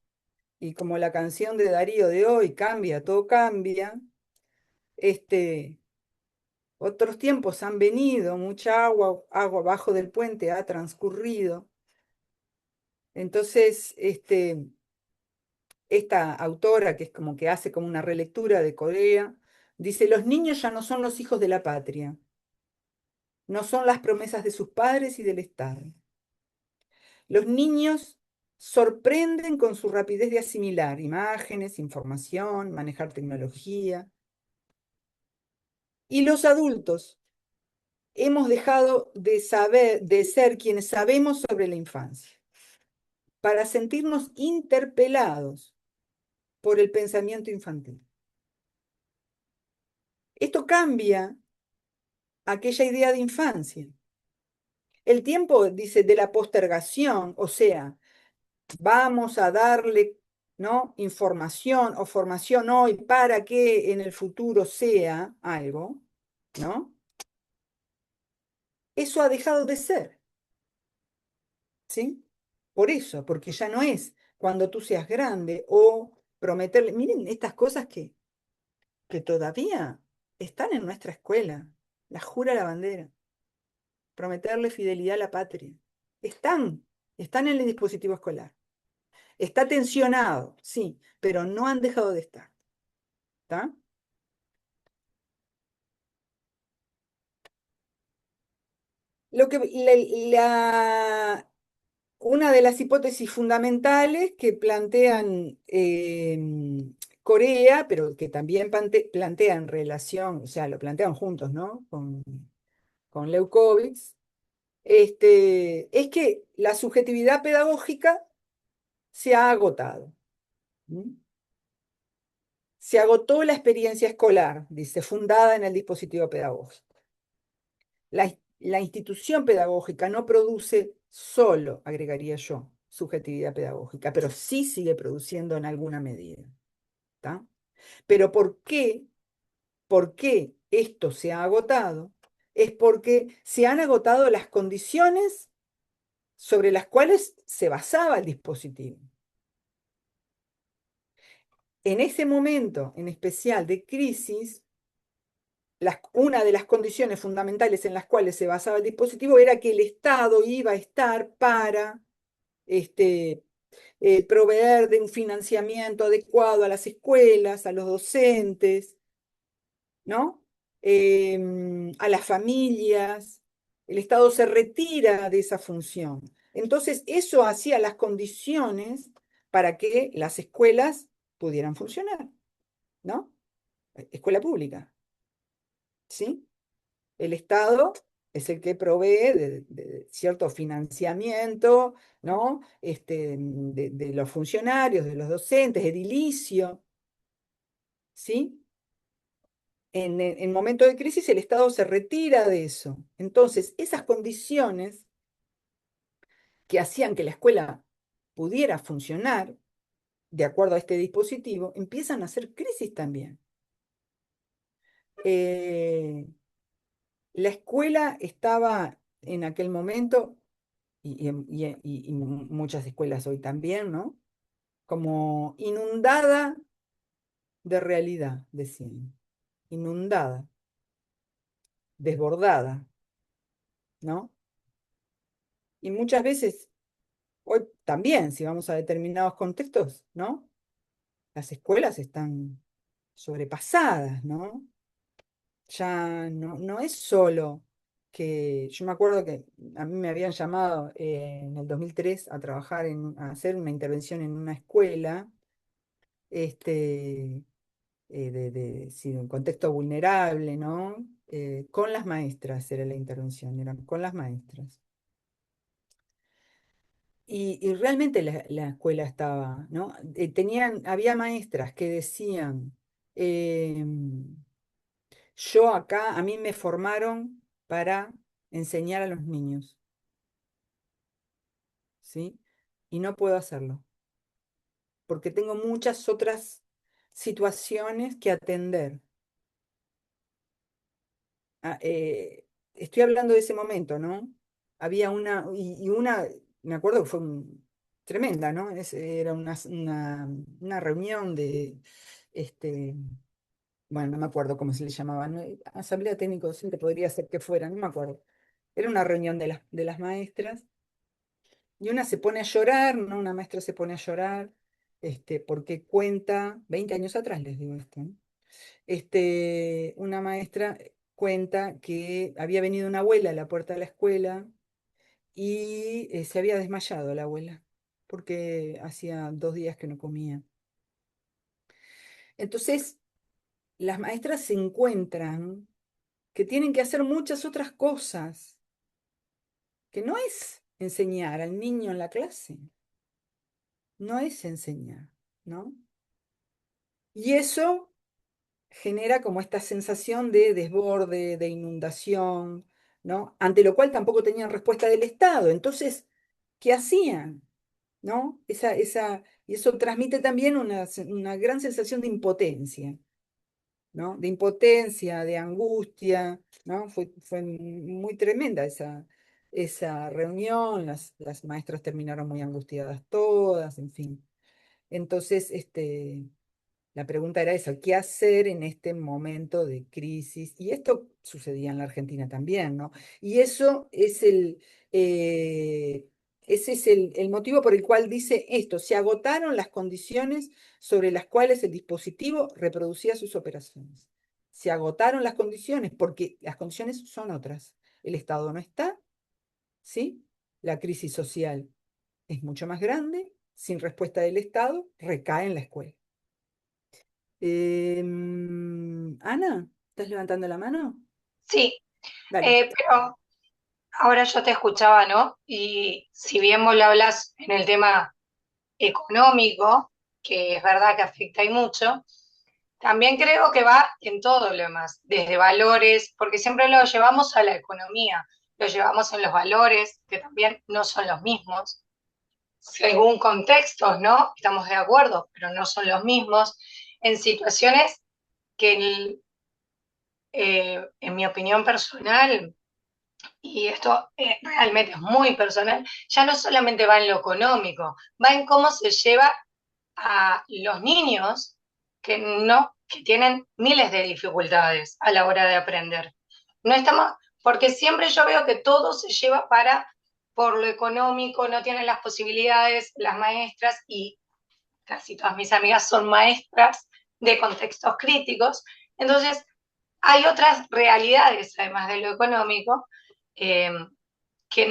y como la canción de Darío de hoy, cambia, todo cambia, otros tiempos han venido, mucha agua abajo del puente ha transcurrido. Entonces, esta autora, que es como que hace como una relectura de Corea, dice, los niños ya no son los hijos de la patria, no son las promesas de sus padres y del Estado. Los niños sorprenden con su rapidez de asimilar imágenes, información, manejar tecnología. Y los adultos hemos dejado de ser quienes sabemos sobre la infancia, para sentirnos interpelados por el pensamiento infantil. Esto cambia aquella idea de infancia. El tiempo, dice, de la postergación, o sea, vamos a darle, ¿no?, información o formación hoy para que en el futuro sea algo, ¿no? eso ha dejado de ser, ¿sí? Por eso, porque ya no es cuando tú seas grande o prometerle, miren estas cosas que todavía están en nuestra escuela, la jura a la bandera, prometerle fidelidad a la patria, están en el dispositivo escolar. Está tensionado, sí, pero no han dejado de estar, ¿está? Lo que, una de las hipótesis fundamentales que plantean Corea, pero que también plantean relación, o sea, lo plantean juntos, ¿no? Con Leucovitz, es que la subjetividad pedagógica se ha agotado. ¿Mm? Se agotó la experiencia escolar, dice, fundada en el dispositivo pedagógico. La institución pedagógica no produce solo, agregaría yo, subjetividad pedagógica, pero sí sigue produciendo en alguna medida. ¿Tá? Pero ¿por qué? ¿Por qué esto se ha agotado? Es porque se han agotado las condiciones sobre las cuales se basaba el dispositivo. En ese momento, en especial de crisis, una de las condiciones fundamentales en las cuales se basaba el dispositivo era que el Estado iba a estar para proveer de un financiamiento adecuado a las escuelas, a los docentes, ¿no? A las familias. El Estado se retira de esa función. Entonces, eso hacía las condiciones para que las escuelas pudieran funcionar, ¿no? Escuela pública, ¿sí? El Estado es el que provee de cierto financiamiento, ¿no? De los funcionarios, de los docentes, edilicio, ¿sí? En momento de crisis el Estado se retira de eso. Entonces, esas condiciones que hacían que la escuela pudiera funcionar de acuerdo a este dispositivo, empiezan a hacer crisis también. La escuela estaba en aquel momento y muchas escuelas hoy también, ¿no? Como inundada de realidad, decían. Inundada, desbordada, ¿no? Y muchas veces, hoy también, si vamos a determinados contextos, ¿no? Las escuelas están sobrepasadas, ¿no? Ya no es solo que, yo me acuerdo que a mí me habían llamado en el 2003 a trabajar, a hacer una intervención en una escuela, sí, de un contexto vulnerable, ¿no? Con las maestras era la intervención, eran con las maestras. Y realmente la escuela estaba, ¿no? Había maestras que decían, yo acá, a mí me formaron para enseñar a los niños, ¿sí? Y no puedo hacerlo, porque tengo muchas otras situaciones que atender. Estoy hablando de ese momento, ¿no? Había me acuerdo que fue tremenda, ¿no? Era una reunión de, este, bueno, no me acuerdo cómo se le llamaba, ¿no? Asamblea técnico docente podría ser que fuera, no me acuerdo. Era una reunión de las maestras y una se pone a llorar, ¿no? Una maestra se pone a llorar, porque cuenta, 20 años atrás les digo esto, ¿no? Una maestra cuenta que había venido una abuela a la puerta de la escuela y se había desmayado la abuela, porque hacía 2 días que no comía. Entonces, las maestras se encuentran que tienen que hacer muchas otras cosas, que no es enseñar al niño en la clase, no es enseñar, ¿no? Y eso genera como esta sensación de desborde, de inundación, ¿no? Ante lo cual tampoco tenían respuesta del Estado. Entonces, ¿qué hacían? ¿No? Y eso transmite también una gran sensación de impotencia, ¿no? De impotencia, de angustia, ¿no? Fue muy tremenda esa reunión, las maestras terminaron muy angustiadas todas, en fin. Entonces, la pregunta era esa, ¿qué hacer en este momento de crisis? Y esto sucedía en la Argentina también, ¿no? Y eso es ese es el motivo por el cual dice esto: se agotaron las condiciones sobre las cuales el dispositivo reproducía sus operaciones. Se agotaron las condiciones porque las condiciones son otras. El Estado no está, ¿sí? La crisis social es mucho más grande, sin respuesta del Estado, recae en la escuela. Ana, ¿estás levantando la mano? Sí, Dale. pero ahora yo te escuchaba, ¿no? Y si bien vos lo hablas en el tema económico, que es verdad que afecta y mucho, también creo que va en todo lo demás, desde valores, porque siempre lo llevamos a la economía, lo llevamos en los valores, que también no son los mismos, según contextos, ¿no? Estamos de acuerdo, pero no son los mismos, en situaciones que, en mi opinión personal, y esto realmente es muy personal, ya no solamente va en lo económico, va en cómo se lleva a los niños que tienen miles de dificultades a la hora de aprender. No estamos, porque siempre yo veo que todo se lleva por lo económico, no tienen las posibilidades, las maestras, y casi todas mis amigas son maestras de contextos críticos, entonces hay otras realidades, además de lo económico, eh, que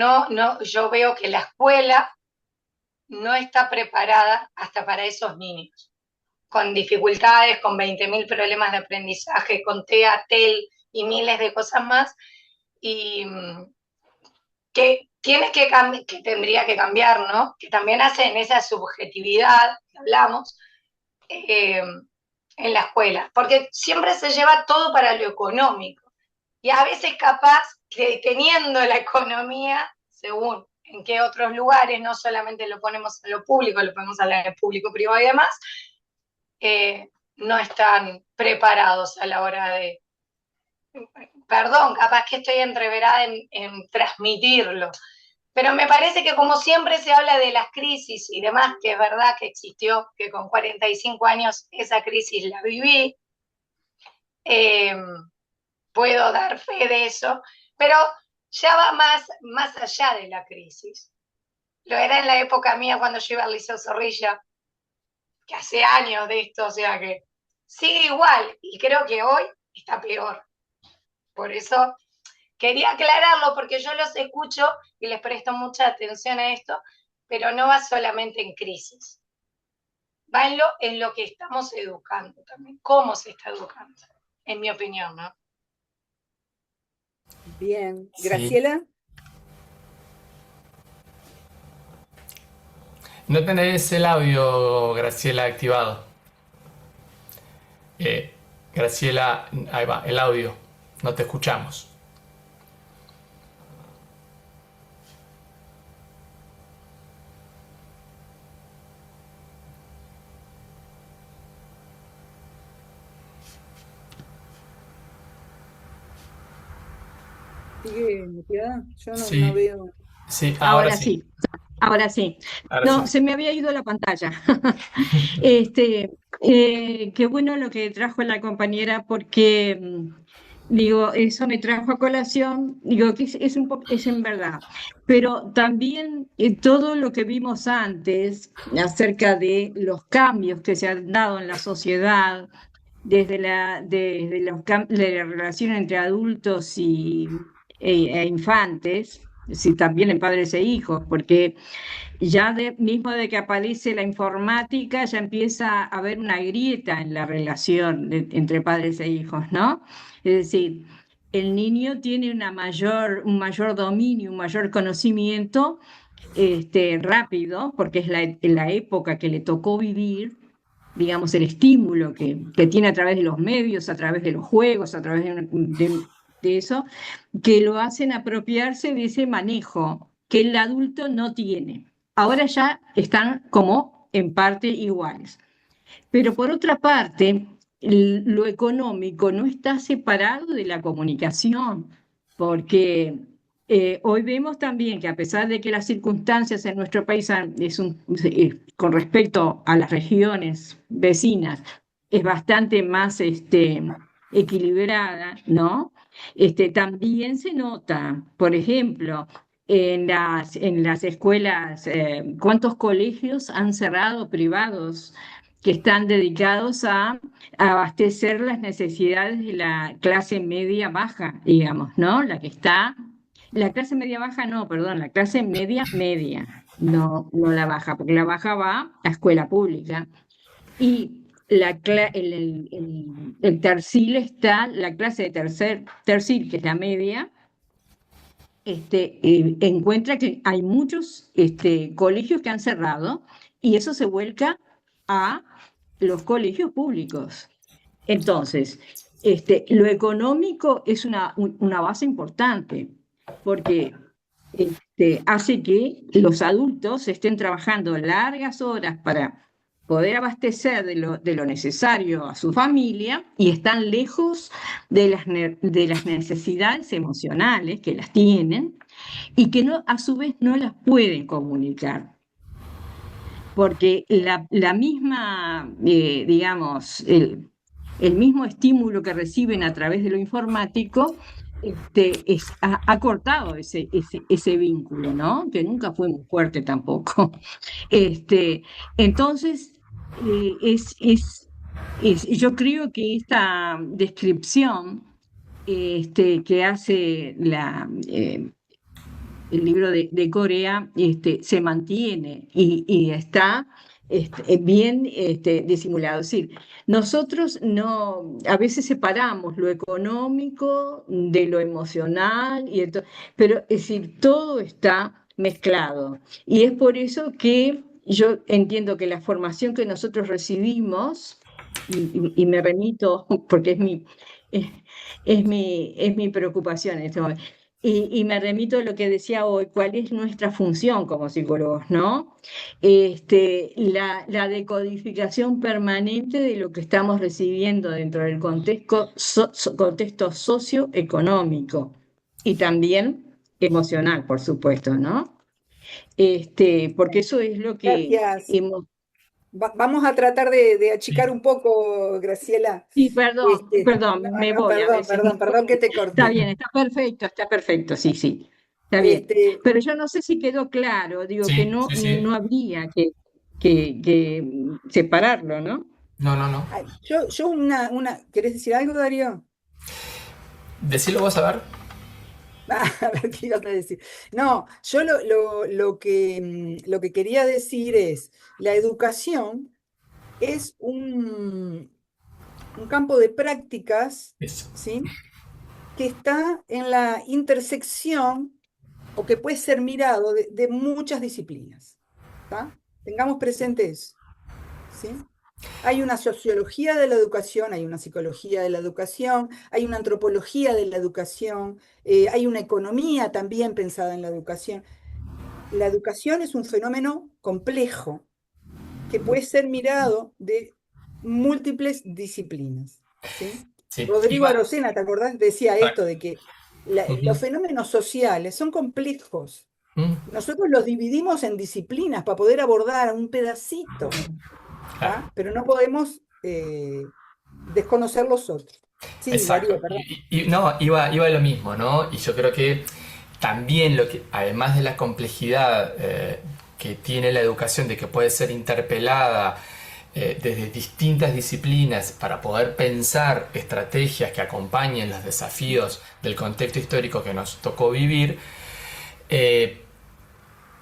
yo veo que la escuela no está preparada hasta para esos niños, con dificultades, con 20.000 problemas de aprendizaje, con TEA, TEL y miles de cosas más, y que tendría que cambiar, ¿no? Que también hacen esa subjetividad que hablamos, en la escuela, porque siempre se lleva todo para lo económico. Y a veces capaz que teniendo la economía, según en qué otros lugares, no solamente lo ponemos en lo público, lo ponemos en lo público, privado y demás, no están preparados a la hora de, perdón, capaz que estoy entreverada en transmitirlo, pero me parece que como siempre se habla de las crisis y demás, que es verdad que existió, que con 45 años esa crisis la viví, puedo dar fe de eso, pero ya va más allá de la crisis. Lo era en la época mía cuando yo iba al Liceo Zorrilla, que hace años de esto, o sea que sigue igual y creo que hoy está peor. Por eso quería aclararlo, porque yo los escucho y les presto mucha atención a esto, pero no va solamente en crisis. Va en lo que estamos educando también, cómo se está educando, en mi opinión, ¿no? Bien. Sí. Graciela. No tenés el audio, Graciela, activado. Graciela, ahí va, el audio. No te escuchamos. ¿Sigue muteada? Yo no Sí, veo. sí, ahora Ahora sí. sí, ahora sí. Ahora No, sí. se me había ido la pantalla. Qué bueno lo que trajo la compañera porque, digo, eso me trajo a colación, digo, que es en verdad, pero también todo lo que vimos antes acerca de los cambios que se han dado en la sociedad, de la relación entre adultos e infantes, sí, también en padres e hijos, porque ya mismo de que aparece la informática, ya empieza a haber una grieta en la relación entre padres e hijos, ¿no? Es decir, el niño tiene un mayor dominio, un mayor conocimiento rápido, porque es la época que le tocó vivir, digamos, el estímulo que tiene a través de los medios, a través de los juegos, a través de eso, que lo hacen apropiarse de ese manejo que el adulto no tiene. Ahora ya están como en parte iguales. Pero por otra parte, lo económico no está separado de la comunicación, porque hoy vemos también que a pesar de que las circunstancias en nuestro país con respecto a las regiones vecinas es bastante más equilibrada, ¿no? También se nota, por ejemplo, en las escuelas, ¿cuántos colegios han cerrado privados que están dedicados a abastecer las necesidades de la clase media baja, digamos, ¿no? La clase media baja no, perdón, la clase media media, no la baja, porque la baja va a escuela pública. Y el tercil está, la clase de tercil, que es la media, encuentra que hay muchos colegios que han cerrado y eso se vuelca a los colegios públicos. Entonces, lo económico es una base importante porque hace que los adultos estén trabajando largas horas para poder abastecer de lo necesario a su familia y están lejos de las necesidades emocionales que las tienen y que no, a su vez no las pueden comunicar. Porque la misma, digamos, el mismo estímulo que reciben a través de lo informático ha cortado ese vínculo, ¿no? Que nunca fue muy fuerte tampoco. Entonces, yo creo que esta descripción que hace el libro de Corea se mantiene y está bien disimulado. Es decir, nosotros no, a veces separamos lo económico de lo emocional, pero es decir, todo está mezclado. Y es por eso que yo entiendo que la formación que nosotros recibimos, y me remito, porque es mi preocupación en este momento, y me remito a lo que decía hoy, cuál es nuestra función como psicólogos, ¿no? La decodificación permanente de lo que estamos recibiendo dentro del contexto socioeconómico y también emocional, por supuesto, ¿no? Porque eso es lo que Gracias. hemos... Vamos a tratar de achicar un poco, Graciela. Sí, perdón, me voy a veces. Perdón que te Está corté. bien, está perfecto, sí, está bien. Pero yo no sé si quedó claro, digo que Sí. no habría que separarlo, ¿no? No. Ay, yo ¿querés decir algo, Darío? Decilo vos, a ver. A ver qué ibas a decir. No, yo lo que quería decir es, la educación es un campo de prácticas, Eso. ¿sí? Que está en la intersección o que puede ser mirado de muchas disciplinas. ¿Tá? Tengamos presente eso. ¿Sí? Hay una sociología de la educación, hay una psicología de la educación, hay una antropología de la educación, hay una economía también pensada en la educación. La educación es un fenómeno complejo que puede ser mirado de múltiples disciplinas. ¿Sí? Sí. Rodrigo Arocena, ¿te acordás? Decía esto de que Ujú. los fenómenos sociales son complejos. Nosotros los dividimos en disciplinas para poder abordar un pedacito, ¿tá? Pero no podemos desconocer los otros. Sí, Exacto. Darío, perdón. No, iba a lo mismo, ¿no? Y yo creo que también además de la complejidad que tiene la educación, de que puede ser interpelada desde distintas disciplinas para poder pensar estrategias que acompañen los desafíos del contexto histórico que nos tocó vivir,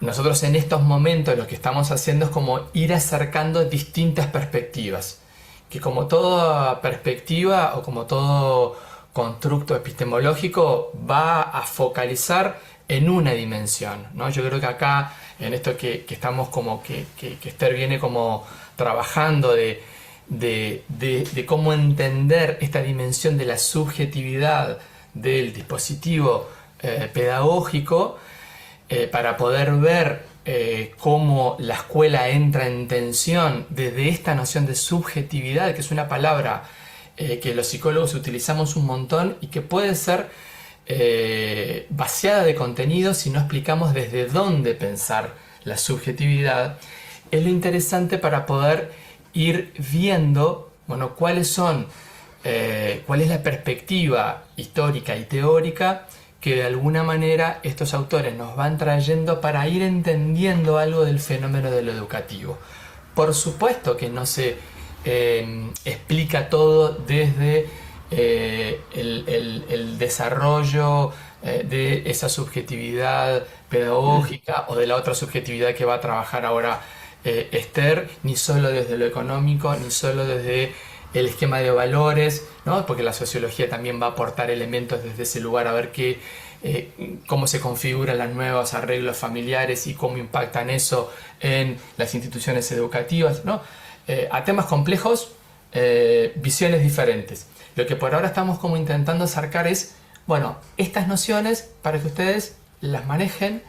nosotros en estos momentos lo que estamos haciendo es como ir acercando distintas perspectivas, que como toda perspectiva o como todo constructo epistemológico va a focalizar en una dimensión, ¿no? Yo creo que acá, en esto que estamos como que Esther viene como trabajando de cómo entender esta dimensión de la subjetividad del dispositivo pedagógico, para poder ver cómo la escuela entra en tensión desde esta noción de subjetividad, que es una palabra que los psicólogos utilizamos un montón y que puede ser vaciada de contenido si no explicamos desde dónde pensar la subjetividad, es lo interesante para poder ir viendo, bueno, cuál es la perspectiva histórica y teórica que de alguna manera estos autores nos van trayendo para ir entendiendo algo del fenómeno de lo educativo. Por supuesto que no se explica todo desde el desarrollo de esa subjetividad pedagógica o de la otra subjetividad que va a trabajar ahora Esther, ni solo desde lo económico, ni solo desde el esquema de valores, ¿no? Porque la sociología también va a aportar elementos desde ese lugar a ver cómo se configuran los nuevos arreglos familiares y cómo impactan eso en las instituciones educativas, ¿no? A temas complejos, visiones diferentes. Lo que por ahora estamos como intentando acercar es, bueno, estas nociones para que ustedes las manejen,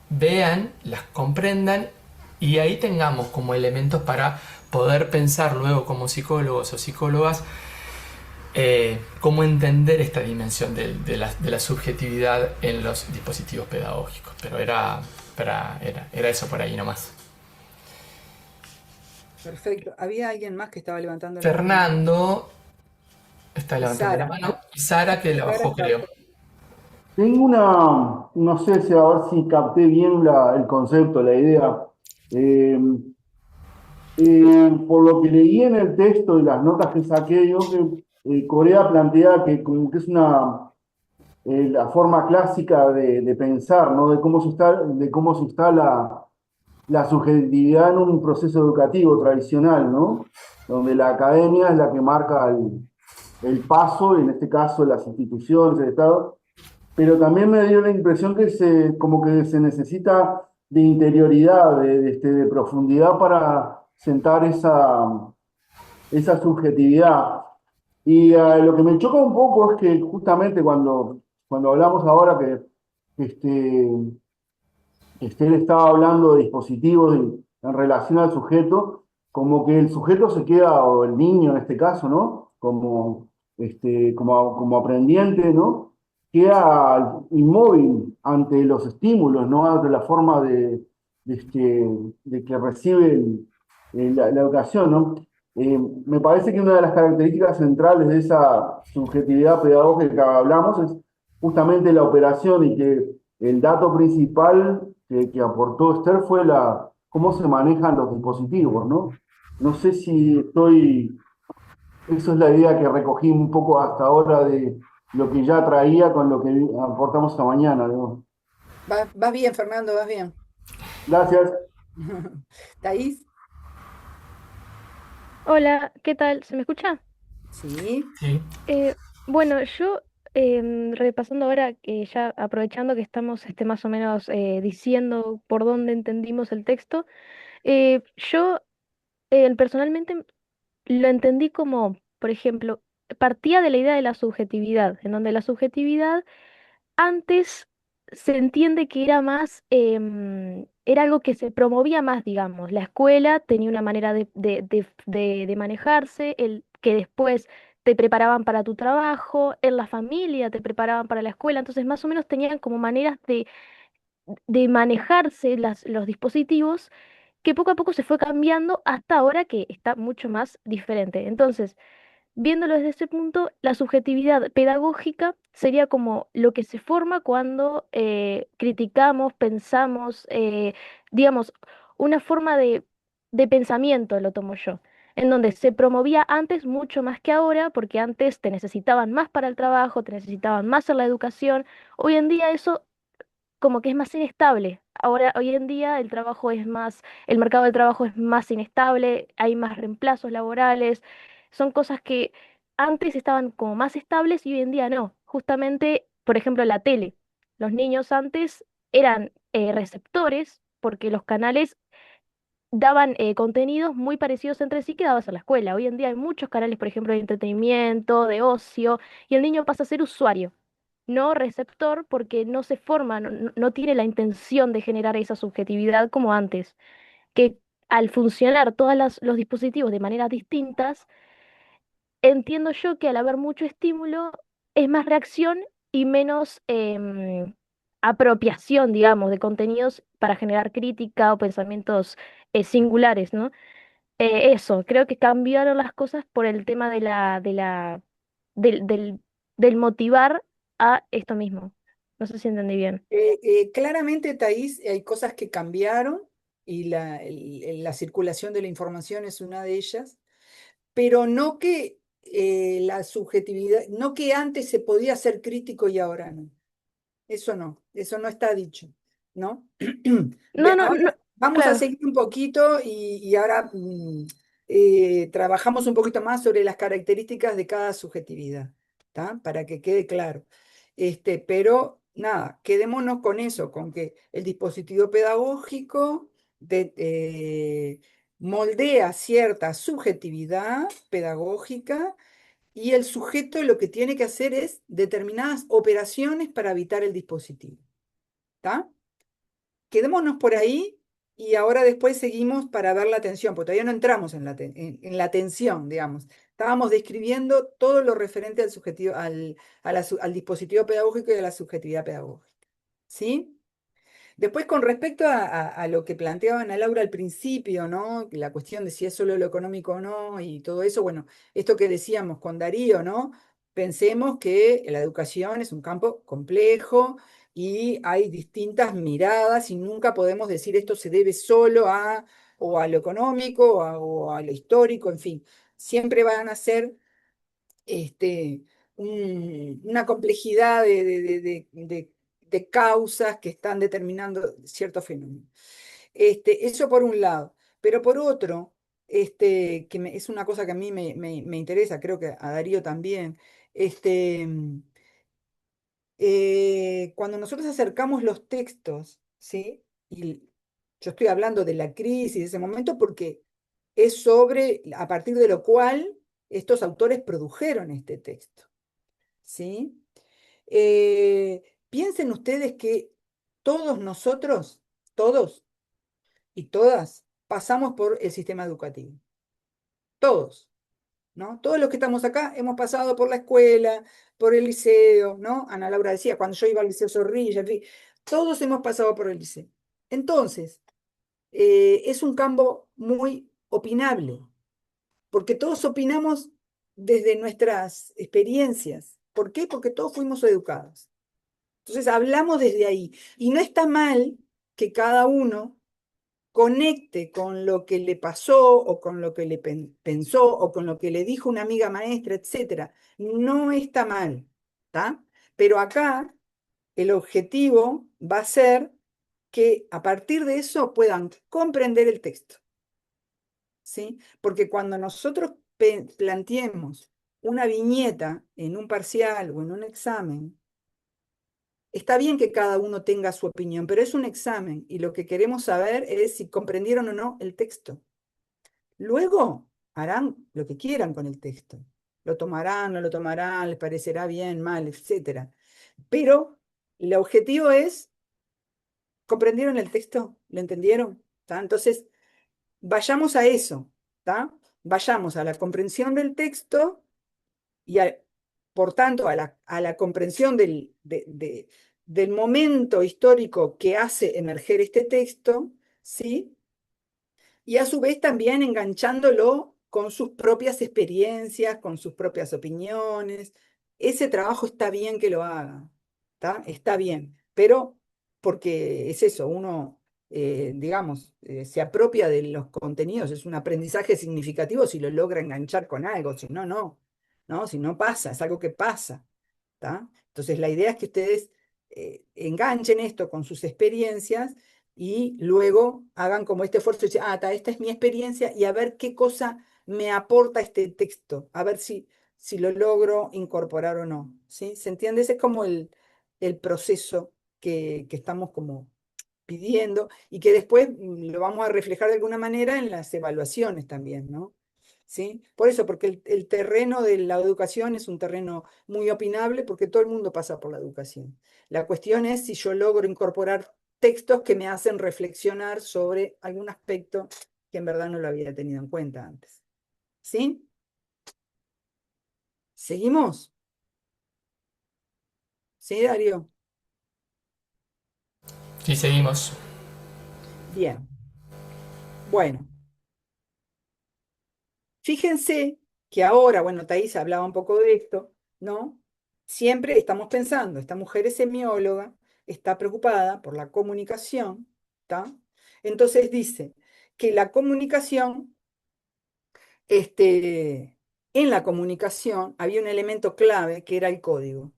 vean, las comprendan y ahí tengamos como elementos para poder pensar luego como psicólogos o psicólogas cómo entender esta dimensión de la subjetividad en los dispositivos pedagógicos. Pero era eso por ahí nomás. Perfecto. ¿Había alguien más que estaba levantando la mano? Fernando está Y levantando la Sara. mano y Sara que la Sara bajó, está. creo. Tengo no sé si a ver si capté bien el concepto, la idea. Eh, por lo que leí en el texto y las notas que saqué, yo que Corea plantea que como que es la forma clásica de pensar, ¿no? De cómo se instala la subjetividad en un proceso educativo tradicional, ¿no? Donde la academia es la que marca el paso, en este caso las instituciones, el Estado, pero también me dio la impresión que como que se necesita de interioridad, de profundidad para sentar esa subjetividad. Y lo que me choca un poco es que justamente cuando hablamos ahora que este, Estel estaba hablando de dispositivos en relación al sujeto, como que el sujeto se queda, o el niño en este caso, ¿no? Como aprendiente, ¿no? Queda inmóvil ante los estímulos, ¿no? Ante la forma de que recibe la educación, ¿no? Me parece que una de las características centrales de esa subjetividad pedagógica que hablamos es justamente la operación y que el dato principal que aportó Esther fue cómo se manejan los dispositivos, ¿no? No sé si eso es la idea que recogí un poco hasta ahora de lo que ya traía con lo que aportamos esta mañana, ¿no? Vas bien, Fernando, vas bien. Gracias. Thaís, Hola, ¿qué tal? ¿Se me escucha? sí. Sí. Bueno, yo repasando ahora, ya aprovechando que estamos más o menos diciendo por dónde entendimos el texto, yo personalmente lo entendí como, por ejemplo, partía de la idea de la subjetividad, en donde la subjetividad antes se entiende que era más, era algo que se promovía más, digamos. La escuela tenía una manera de manejarse, el que después te preparaban para tu trabajo, en la familia te preparaban para la escuela, entonces más o menos tenían como maneras de manejarse los dispositivos que poco a poco se fue cambiando hasta ahora que está mucho más diferente. Entonces, viéndolo desde ese punto, la subjetividad pedagógica sería como lo que se forma cuando criticamos, pensamos, digamos, una forma de pensamiento, lo tomo yo, en donde se promovía antes mucho más que ahora, porque antes te necesitaban más para el trabajo, te necesitaban más en la educación. Hoy en día eso como que es más inestable. Ahora, hoy en día el mercado del trabajo es más inestable, hay más reemplazos laborales, son cosas que antes estaban como más estables y hoy en día no. Justamente, por ejemplo, la tele. Los niños antes eran receptores porque los canales daban contenidos muy parecidos entre sí que dabas a la escuela. Hoy en día hay muchos canales, por ejemplo, de entretenimiento, de ocio, y el niño pasa a ser usuario, no receptor, porque no se forma, no tiene la intención de generar esa subjetividad como antes, que al funcionar todos los dispositivos de maneras distintas, entiendo yo que al haber mucho estímulo es más reacción y menos apropiación, digamos, de contenidos para generar crítica o pensamientos singulares, ¿no? Eso, creo que cambiaron las cosas por el tema del, del, del motivar a esto mismo. No sé si entendí bien. Claramente, Thaís, hay cosas que cambiaron y la circulación de la información es una de ellas, pero no que la subjetividad, no que antes se podía ser crítico y ahora no. Eso no está dicho, ¿no? No, no, Ahora no, vamos a claro. seguir un poquito y ahora trabajamos un poquito más sobre las características de cada subjetividad, ¿tá? Para que quede claro. Pero nada, quedémonos con eso, con que el dispositivo pedagógico moldea cierta subjetividad pedagógica y el sujeto lo que tiene que hacer es determinadas operaciones para evitar el dispositivo. ¿Está? Quedémonos por ahí y ahora después seguimos para ver la atención, porque todavía no entramos en la atención, digamos. Estábamos describiendo todo lo referente al, subjetivo, al dispositivo pedagógico y a la subjetividad pedagógica. ¿Sí? Después, con respecto a lo que planteaba Ana Laura al principio, ¿no? La cuestión de si es solo lo económico o no y todo eso, bueno, esto que decíamos con Darío, ¿no? Pensemos que la educación es un campo complejo y hay distintas miradas y nunca podemos decir esto se debe solo o a lo económico o a lo histórico, en fin. Siempre van a ser este, una complejidad de causas que están determinando ciertos fenómenos. Eso por un lado. Pero por otro, es una cosa que a mí me interesa, creo que a Darío también, cuando nosotros acercamos los textos, ¿sí? Y yo estoy hablando de la crisis de ese momento porque es a partir de lo cual estos autores produjeron este texto, ¿sí? Piensen ustedes que todos nosotros, todos y todas, pasamos por el sistema educativo. Todos, ¿no? Todos los que estamos acá hemos pasado por la escuela, por el liceo, ¿no? Ana Laura decía, cuando yo iba al Liceo Zorrilla, en fin, todos hemos pasado por el liceo. Entonces, es un campo muy opinable, porque todos opinamos desde nuestras experiencias. ¿Por qué? Porque todos fuimos educados. Entonces, hablamos desde ahí. Y no está mal que cada uno conecte con lo que le pasó o con lo que le pensó o con lo que le dijo una amiga maestra, etcétera. No está mal, ¿está? Pero acá el objetivo va a ser que a partir de eso puedan comprender el texto, ¿sí? Porque cuando nosotros planteemos una viñeta en un parcial o en un examen, está bien que cada uno tenga su opinión, pero es un examen y lo que queremos saber es si comprendieron o no el texto. Luego harán lo que quieran con el texto. Lo tomarán, no lo tomarán, les parecerá bien, mal, etc. Pero el objetivo es, ¿comprendieron el texto? ¿Lo entendieron? ¿Tá? Entonces, vayamos a eso, ¿tá? Vayamos a la comprensión del texto y, por tanto, a la comprensión del momento histórico que hace emerger este texto, ¿sí? Y a su vez también enganchándolo con sus propias experiencias, con sus propias opiniones. Ese trabajo está bien que lo haga, ¿tá? Está bien, pero porque es eso, uno, digamos, se apropia de los contenidos, es un aprendizaje significativo si lo logra enganchar con algo, si no, no, ¿no? Si no pasa, es algo que pasa, ¿tá? Entonces la idea es que ustedes enganchen esto con sus experiencias y luego hagan como este esfuerzo y decir, esta es mi experiencia y a ver qué cosa me aporta este texto, a ver si lo logro incorporar o no, ¿sí? ¿Se entiende? Ese es como el proceso que estamos como pidiendo y que después lo vamos a reflejar de alguna manera en las evaluaciones también, ¿no? ¿Sí? Por eso, porque el terreno de la educación es un terreno muy opinable porque todo el mundo pasa por la educación. La cuestión es si yo logro incorporar textos que me hacen reflexionar sobre algún aspecto que en verdad no lo había tenido en cuenta antes. ¿Sí? ¿Seguimos? ¿Sí, Darío? Sí, seguimos. Bien. Bueno, fíjense que ahora, bueno, Thais hablaba un poco de esto, ¿no? Siempre estamos pensando, esta mujer es semióloga, está preocupada por la comunicación, ¿está? Entonces dice que la comunicación, en la comunicación había un elemento clave que era el código.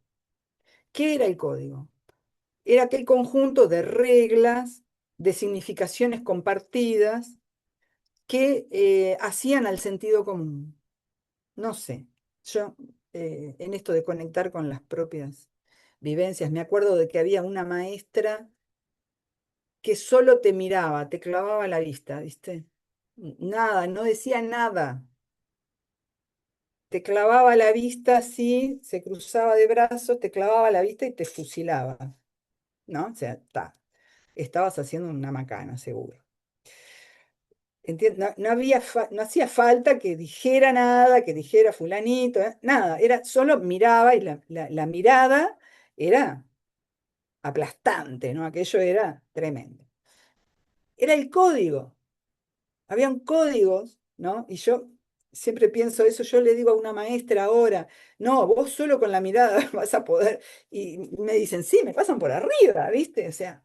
¿Qué era el código? Era aquel conjunto de reglas, de significaciones compartidas que hacían al sentido común. No sé, yo en esto de conectar con las propias vivencias, me acuerdo de que había una maestra que solo te miraba, te clavaba la vista, ¿viste? Nada, no decía nada. Te clavaba la vista así, se cruzaba de brazos, te clavaba la vista y te fusilaba, ¿no? O sea, estabas haciendo una macana, seguro. No, no hacía falta que dijera nada, que dijera fulanito, nada, era solo miraba y la mirada era aplastante, ¿no? Aquello era tremendo. Era el código, habían códigos, ¿no? Y yo siempre pienso eso, yo le digo a una maestra ahora, no, vos solo con la mirada vas a poder, y me dicen, sí, me pasan por arriba, ¿viste? O sea,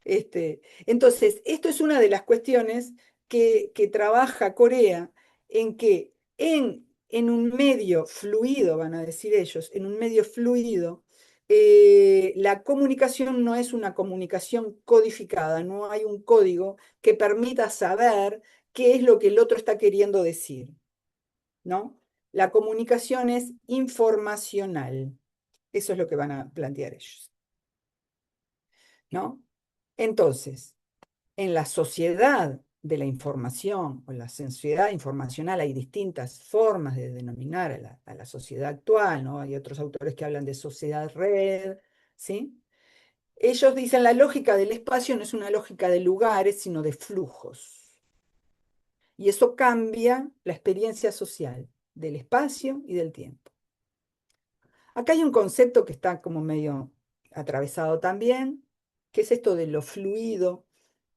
entonces, esto es una de las cuestiones que trabaja Corea en que en un medio fluido, van a decir ellos, en un medio fluido, la comunicación no es una comunicación codificada, no hay un código que permita saber qué es lo que el otro está queriendo decir, ¿no? La comunicación es informacional. Eso es lo que van a plantear ellos, ¿no? Entonces, en la sociedad de la información o la sociedad informacional hay distintas formas de denominar a la sociedad actual, ¿no? Hay otros autores que hablan de sociedad red, ¿sí? Ellos dicen la lógica del espacio no es una lógica de lugares, sino de flujos. Y eso cambia la experiencia social del espacio y del tiempo. Acá hay un concepto que está como medio atravesado también, que es esto de lo fluido,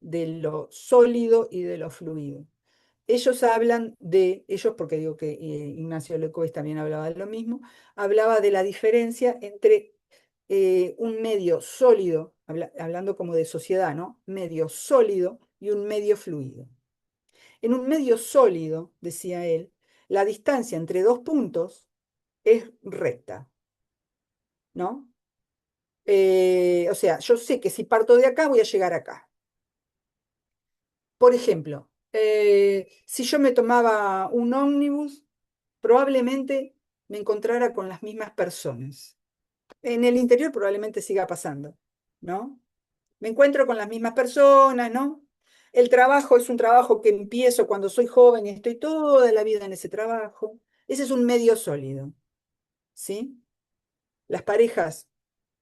de lo sólido y de lo fluido. Ellos hablan de, ellos porque digo que Ignacio Lecoes también hablaba de lo mismo, hablaba de la diferencia entre un medio sólido, hablando como de sociedad, ¿no? Medio sólido y un medio fluido. En un medio sólido, decía él, la distancia entre dos puntos es recta, ¿no? O sea, yo sé que si parto de acá voy a llegar acá. Por ejemplo, si yo me tomaba un ómnibus, probablemente me encontrara con las mismas personas. En el interior probablemente siga pasando, ¿no? Me encuentro con las mismas personas, ¿no? El trabajo es un trabajo que empiezo cuando soy joven y estoy toda la vida en ese trabajo. Ese es un medio sólido, ¿sí? Las parejas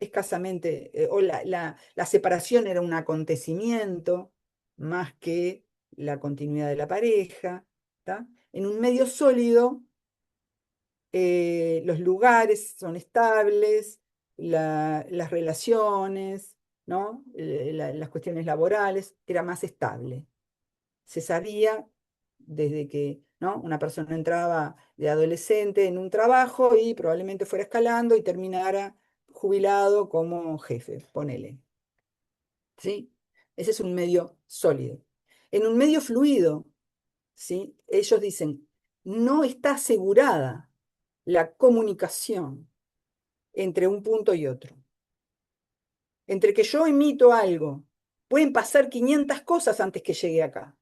escasamente, o la separación era un acontecimiento más que la continuidad de la pareja, ¿tá? En un medio sólido, los lugares son estables, las relaciones, ¿no? Las cuestiones laborales, era más estable. Se sabía desde que, ¿no? Una persona entraba de adolescente en un trabajo y probablemente fuera escalando y terminara jubilado como jefe, ponele. ¿Sí? Ese es un medio sólido. En un medio fluido, ¿sí? Ellos dicen, no está asegurada la comunicación entre un punto y otro. Entre que yo emito algo, pueden pasar 500 cosas antes que llegue acá.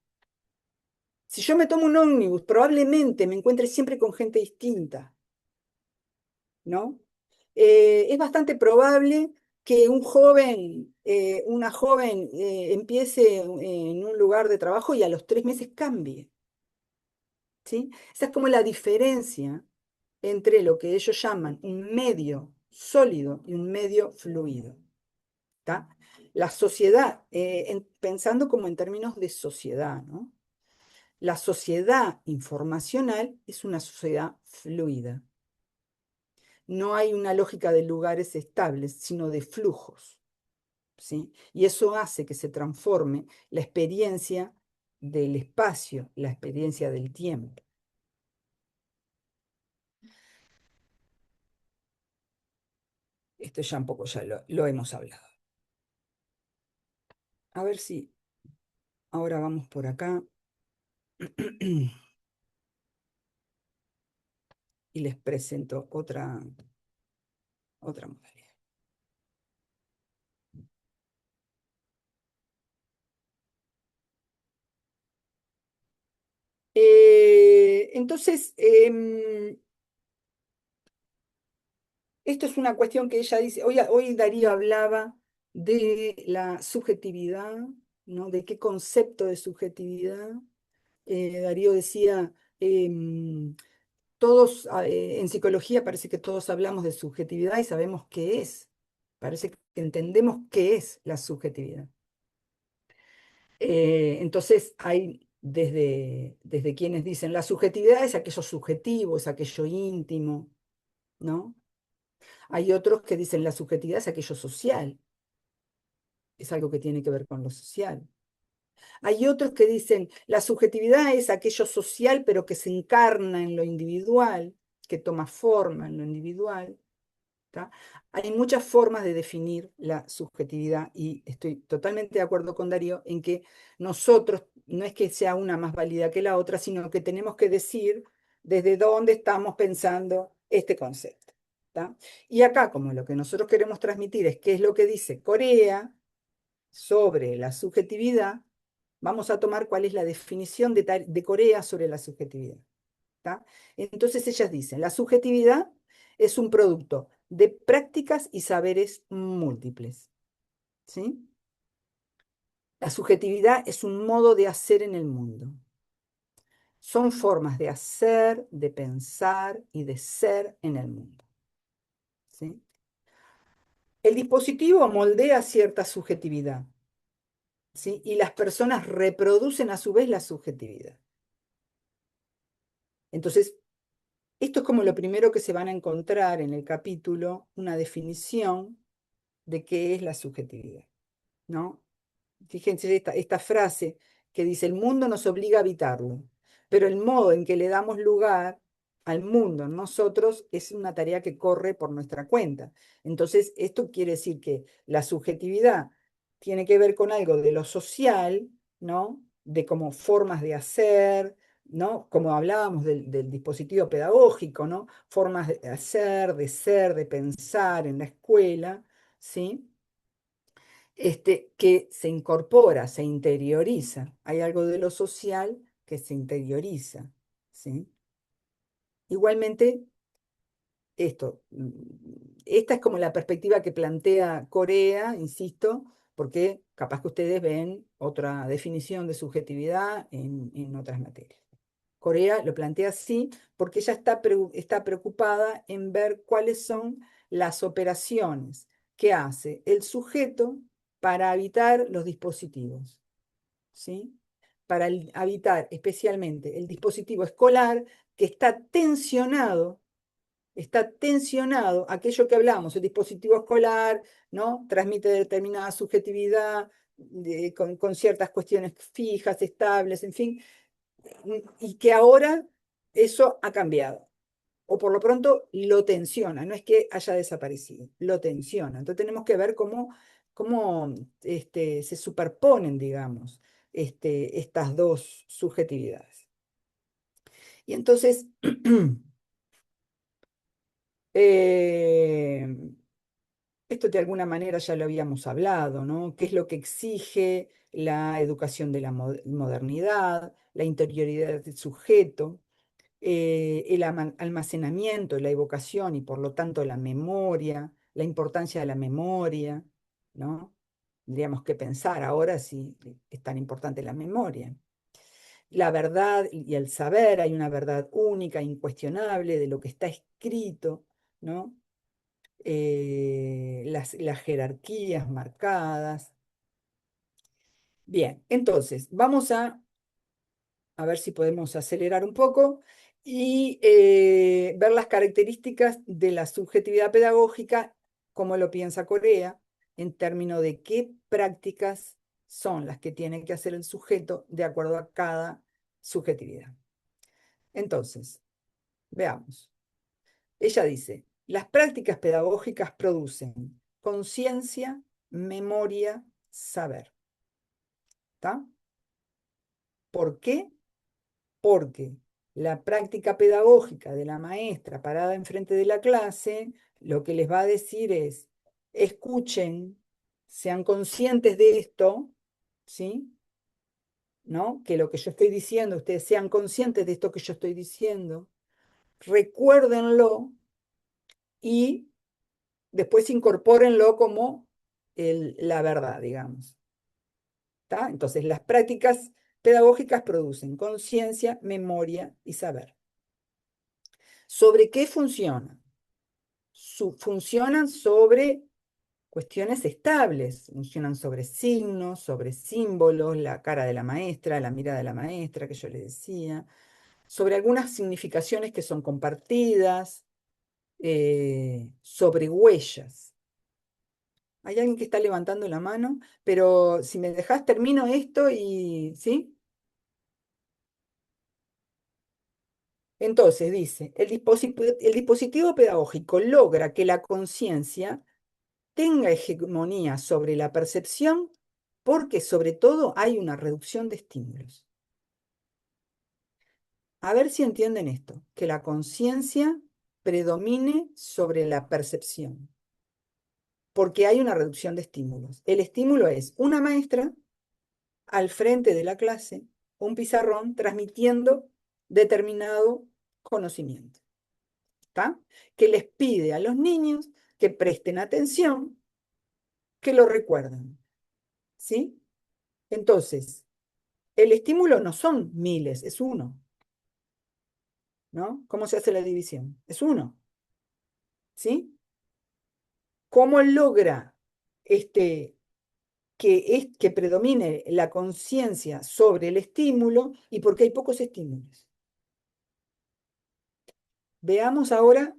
Si yo me tomo un ómnibus, probablemente me encuentre siempre con gente distinta, ¿no? Es bastante probable que un joven, una joven empiece en un lugar de trabajo y a los 3 meses cambie, ¿sí? Esa es como la diferencia entre lo que ellos llaman un medio sólido y un medio fluido, ¿tá? La sociedad, pensando como en términos de sociedad, ¿no? La sociedad informacional es una sociedad fluida. no hay una lógica de lugares estables, sino de flujos, ¿sí? Y eso hace que se transforme la experiencia del espacio, la experiencia del tiempo. Esto ya un poco ya lo hemos hablado. A ver si ahora vamos por acá. Y les presento otra modalidad. Entonces, esto es una cuestión que ella dice, hoy Darío hablaba de la subjetividad, ¿no? De qué concepto de subjetividad. Darío decía, todos, en psicología parece que todos hablamos de subjetividad y sabemos qué es. Parece que entendemos qué es la subjetividad. Entonces hay desde quienes dicen la subjetividad es aquello subjetivo, es aquello íntimo, ¿no? Hay otros que dicen la subjetividad es aquello social, es algo que tiene que ver con lo social. Hay otros que dicen la subjetividad es aquello social pero que se encarna en lo individual, que toma forma en lo individual. ¿Tá? Hay muchas formas de definir la subjetividad y estoy totalmente de acuerdo con Darío en que nosotros, no es que sea una más válida que la otra, sino que tenemos que decir desde dónde estamos pensando este concepto. ¿Tá? Y acá, como lo que nosotros queremos transmitir es qué es lo que dice Corea sobre la subjetividad, vamos a tomar cuál es la definición de Corea sobre la subjetividad. ¿Tá? Entonces ellas dicen, la subjetividad es un producto de prácticas y saberes múltiples. ¿Sí? La subjetividad es un modo de hacer en el mundo. Son formas de hacer, de pensar y de ser en el mundo. ¿Sí? El dispositivo moldea cierta subjetividad, ¿sí? Y las personas reproducen a su vez la subjetividad. Entonces, esto es como lo primero que se van a encontrar en el capítulo, una definición de qué es la subjetividad, ¿no? Fíjense esta frase que dice, el mundo nos obliga a habitarlo, pero el modo en que le damos lugar al mundo en nosotros es una tarea que corre por nuestra cuenta. Entonces, esto quiere decir que la subjetividad tiene que ver con algo de lo social, ¿no? De como formas de hacer, ¿no? Como hablábamos del dispositivo pedagógico, ¿no? Formas de hacer, de ser, de pensar en la escuela, ¿sí? Que se incorpora, se interioriza. Hay algo de lo social que se interioriza, ¿sí? Igualmente, esta es como la perspectiva que plantea Corea, insisto, porque capaz que ustedes ven otra definición de subjetividad en otras materias. Corea lo plantea así porque ella está preocupada en ver cuáles son las operaciones que hace el sujeto para habitar los dispositivos, ¿sí? Para habitar especialmente el dispositivo escolar que está tensionado, aquello que hablamos, el dispositivo escolar, ¿no? Transmite determinada subjetividad con ciertas cuestiones fijas, estables, en fin, y que ahora eso ha cambiado, o por lo pronto lo tensiona, no es que haya desaparecido, lo tensiona. Entonces tenemos que ver cómo se superponen, digamos, estas dos subjetividades. Y entonces, esto de alguna manera ya lo habíamos hablado, ¿no? ¿Qué es lo que exige la educación de la modernidad, la interioridad del sujeto? El almacenamiento, la evocación y por lo tanto la memoria, la importancia de la memoria, ¿no? Tendríamos que pensar ahora si es tan importante la memoria. La verdad y el saber, hay una verdad única, incuestionable de lo que está escrito, ¿no? Las jerarquías marcadas. Bien, entonces, vamos a ver si podemos acelerar un poco. y ver las características de la subjetividad pedagógica, como lo piensa Corea, en términos de qué prácticas son las que tiene que hacer el sujeto de acuerdo a cada subjetividad. Entonces, veamos. Ella dice, las prácticas pedagógicas producen conciencia, memoria, saber. ¿Está? ¿Por qué? Porque la práctica pedagógica de la maestra parada enfrente de la clase, lo que les va a decir es, escuchen, sean conscientes de esto, ¿sí? ¿No? Que lo que yo estoy diciendo, ustedes sean conscientes de esto que yo estoy diciendo, recuérdenlo y después incorpórenlo como la verdad, digamos. ¿Tá? Entonces, las prácticas pedagógicas producen conciencia, memoria y saber. ¿Sobre qué funcionan? Funcionan sobre cuestiones estables, funcionan sobre signos, sobre símbolos, la cara de la maestra, la mirada de la maestra, que yo le decía, sobre algunas significaciones que son compartidas, sobre huellas. Hay alguien que está levantando la mano, pero si me dejás termino esto y, ¿sí? Entonces dice, el dispositivo pedagógico logra que la conciencia tenga hegemonía sobre la percepción porque sobre todo hay una reducción de estímulos. A ver si entienden esto, que la conciencia predomine sobre la percepción, porque hay una reducción de estímulos. El estímulo es una maestra al frente de la clase, un pizarrón transmitiendo determinado conocimiento, ¿está? Que les pide a los niños que presten atención, que lo recuerden, ¿sí? Entonces, el estímulo no son miles, es uno, ¿no? ¿Cómo se hace la división? Es uno, ¿sí? ¿Cómo logra que predomine la conciencia sobre el estímulo y por qué hay pocos estímulos? Veamos ahora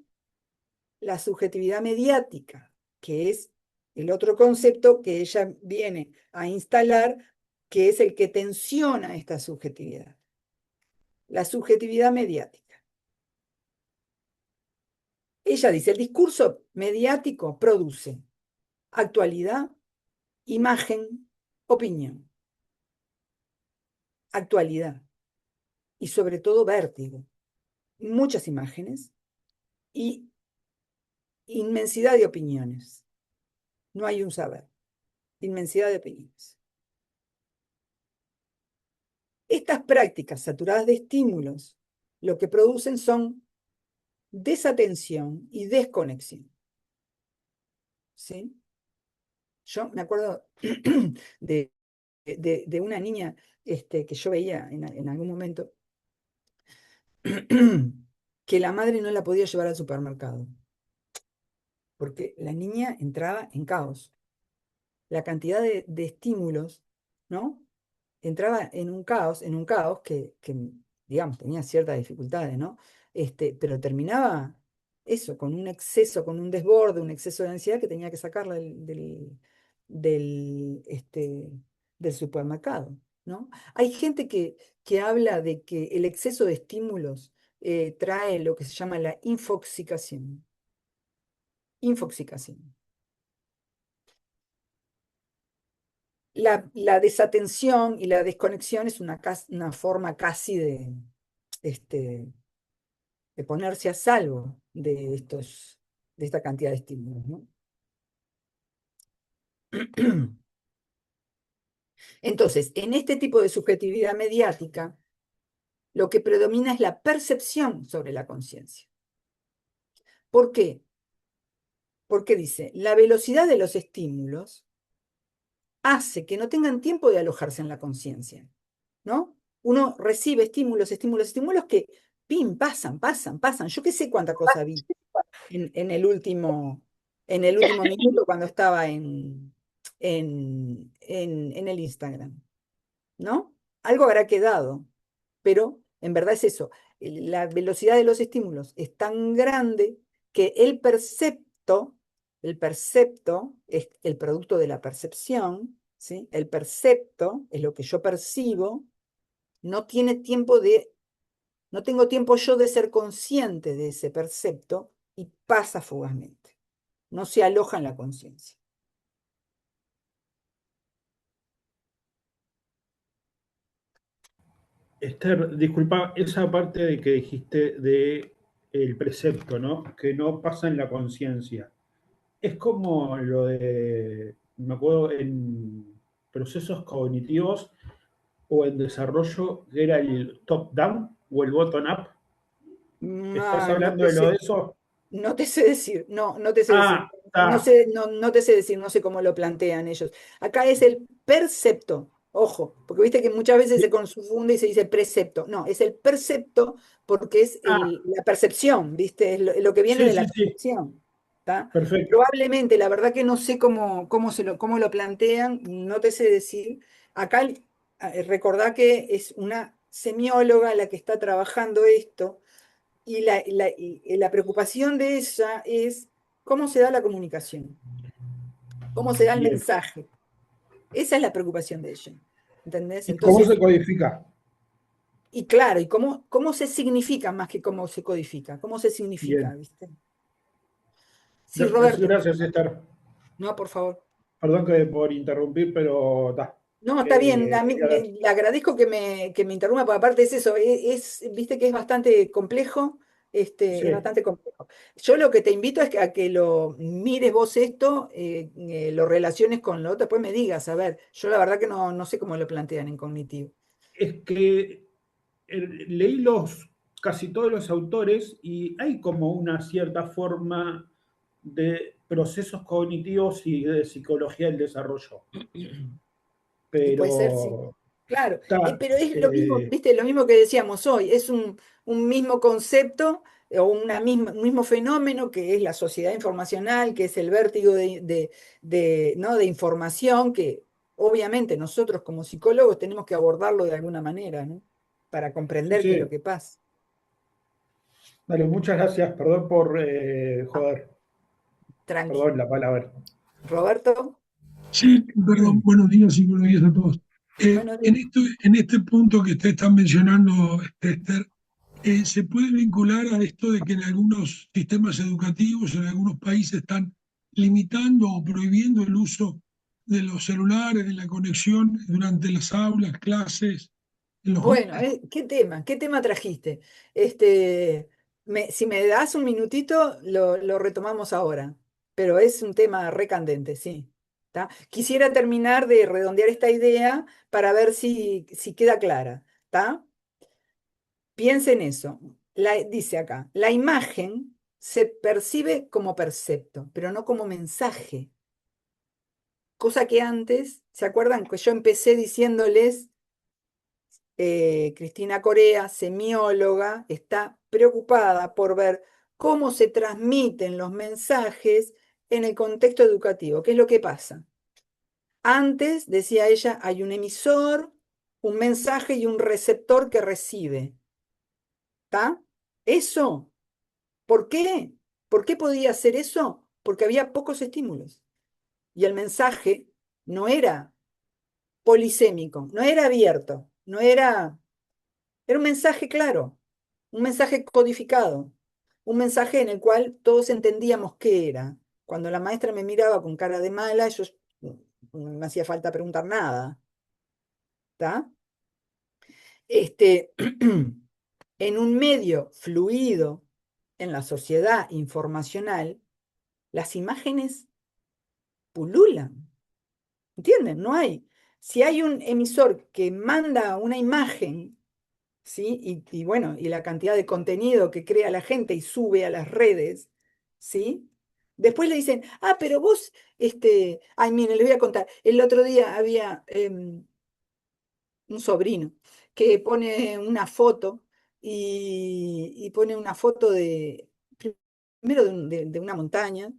la subjetividad mediática, que es el otro concepto que ella viene a instalar, que es el que tensiona esta subjetividad. La subjetividad mediática. Ella dice, el discurso mediático produce actualidad, imagen, opinión. Actualidad y sobre todo vértigo. Muchas imágenes y inmensidad de opiniones. No hay un saber. Inmensidad de opiniones. Estas prácticas saturadas de estímulos lo que producen son desatención y desconexión. ¿Sí? Yo me acuerdo de una niña que yo veía en algún momento que la madre no la podía llevar al supermercado porque la niña entraba en caos. La cantidad de estímulos, ¿no? Entraba en un caos que, digamos, tenía ciertas dificultades, ¿no? Pero terminaba eso, con un exceso, con un desborde, un exceso de ansiedad que tenía que sacarla del, del supermercado, ¿no? Hay gente que habla de que el exceso de estímulos trae lo que se llama la infoxicación. Infoxicación. La desatención y la desconexión es una forma casi este, de ponerse a salvo de esta cantidad de estímulos, ¿no? Entonces, en este tipo de subjetividad mediática, lo que predomina es la percepción sobre la conciencia. ¿Por qué? Porque dice, la velocidad de los estímulos hace que no tengan tiempo de alojarse en la conciencia, ¿no? Uno recibe estímulos, estímulos, estímulos que, pim, pasan, pasan, pasan. Yo qué sé cuánta cosa vi en el último minuto cuando estaba en el Instagram, ¿no? Algo habrá quedado, pero en verdad es eso. la velocidad de los estímulos es tan grande que el percepto es el producto de la percepción, ¿sí? El percepto es lo que yo percibo, no tiene tiempo no tengo tiempo yo de ser consciente de ese percepto y pasa fugazmente, no se aloja en la conciencia. Esther, disculpa, esa parte de que dijiste de el precepto, ¿no? Que no pasa en la conciencia. Es como lo de, me acuerdo, en procesos cognitivos o en desarrollo, que era el top-down o el bottom-up. ¿Estás No, hablando de lo de eso? no te sé decir, no te sé decir. Ah, está. No te sé decir, no sé cómo lo plantean ellos. Acá es el percepto, ojo, porque viste que muchas veces se confunde y se dice precepto. No, es el percepto porque es Ah, la percepción, ¿viste? Es lo que viene sí, de la sí, sí. percepción. ¿Tá? Perfecto. Probablemente, la verdad que no sé cómo lo plantean, no te sé decir. Acá recordá que es una semióloga la que está trabajando esto y la preocupación de ella es cómo se da la comunicación, cómo se da el Bien. mensaje. Esa es la preocupación de ella. ¿Entendés? ¿Y cómo se Entonces, codifica? y claro, y cómo se significa más que cómo se codifica, cómo se significa, Bien. ¿viste? Sí, Roberto. Gracias, Esther. No, por favor. Perdón que por interrumpir, pero está. No, está bien, a mí Quería ver. le agradezco que me interrumpa, porque aparte es eso, viste que es bastante complejo, es Sí. bastante complejo. Yo lo que te invito es a que lo mires vos esto, lo relaciones con lo otro, después me digas, a ver, yo la verdad que no sé cómo lo plantean en cognitivo. Es que leí casi todos los autores y hay como una cierta forma de procesos cognitivos y de psicología del desarrollo. Y puede ser, sí. Pero Claro, está, pero es lo mismo, viste, lo mismo que decíamos hoy, es un mismo concepto o un mismo fenómeno que es la sociedad informacional, que es el vértigo ¿no? de información, que obviamente nosotros como psicólogos tenemos que abordarlo de alguna manera, ¿no? Para sí, comprender qué es lo sí. que pasa. Dale, muchas gracias. Perdón por Ah, joder. tranqui. Perdón la palabra. Roberto, Sí, perdón, buenos días y buenos días a todos. buenos días. En este punto que usted está mencionando, Esther, ¿se puede vincular a esto de que en algunos sistemas educativos, en algunos países, están limitando o prohibiendo el uso de los celulares, de la conexión durante las aulas, clases, en los Bueno, jóvenes? qué tema trajiste? Si me das un minutito, lo retomamos ahora, pero es un tema recandente, sí. ¿Tá? Quisiera terminar de redondear esta idea para ver si queda clara. ¿Tá? Piensa en eso. Dice acá, la imagen se percibe como percepto, pero no como mensaje. Cosa que antes, ¿se acuerdan que yo empecé diciéndoles Cristina Corea, semióloga, está preocupada por ver cómo se transmiten los mensajes en el contexto educativo? ¿Qué es lo que pasa? Antes, decía ella, hay un emisor, un mensaje y un receptor que recibe. ¿Está? Eso, ¿por qué? ¿Por qué podía hacer eso? Porque había pocos estímulos. Y el mensaje no era polisémico, no era abierto, era un mensaje claro, un mensaje codificado, un mensaje en el cual todos entendíamos qué era. Cuando la maestra me miraba con cara de mala, no me hacía falta preguntar nada. ¿Está? Este, en un medio fluido, en la sociedad informacional, las imágenes pululan. ¿Entienden? No hay. Si hay un emisor que manda una imagen, ¿sí? Y bueno, y la cantidad de contenido que crea la gente y sube a las redes, ¿sí? Después le dicen, pero vos, ay, mire, le voy a contar, el otro día había un sobrino que pone una foto y pone una foto primero de una montaña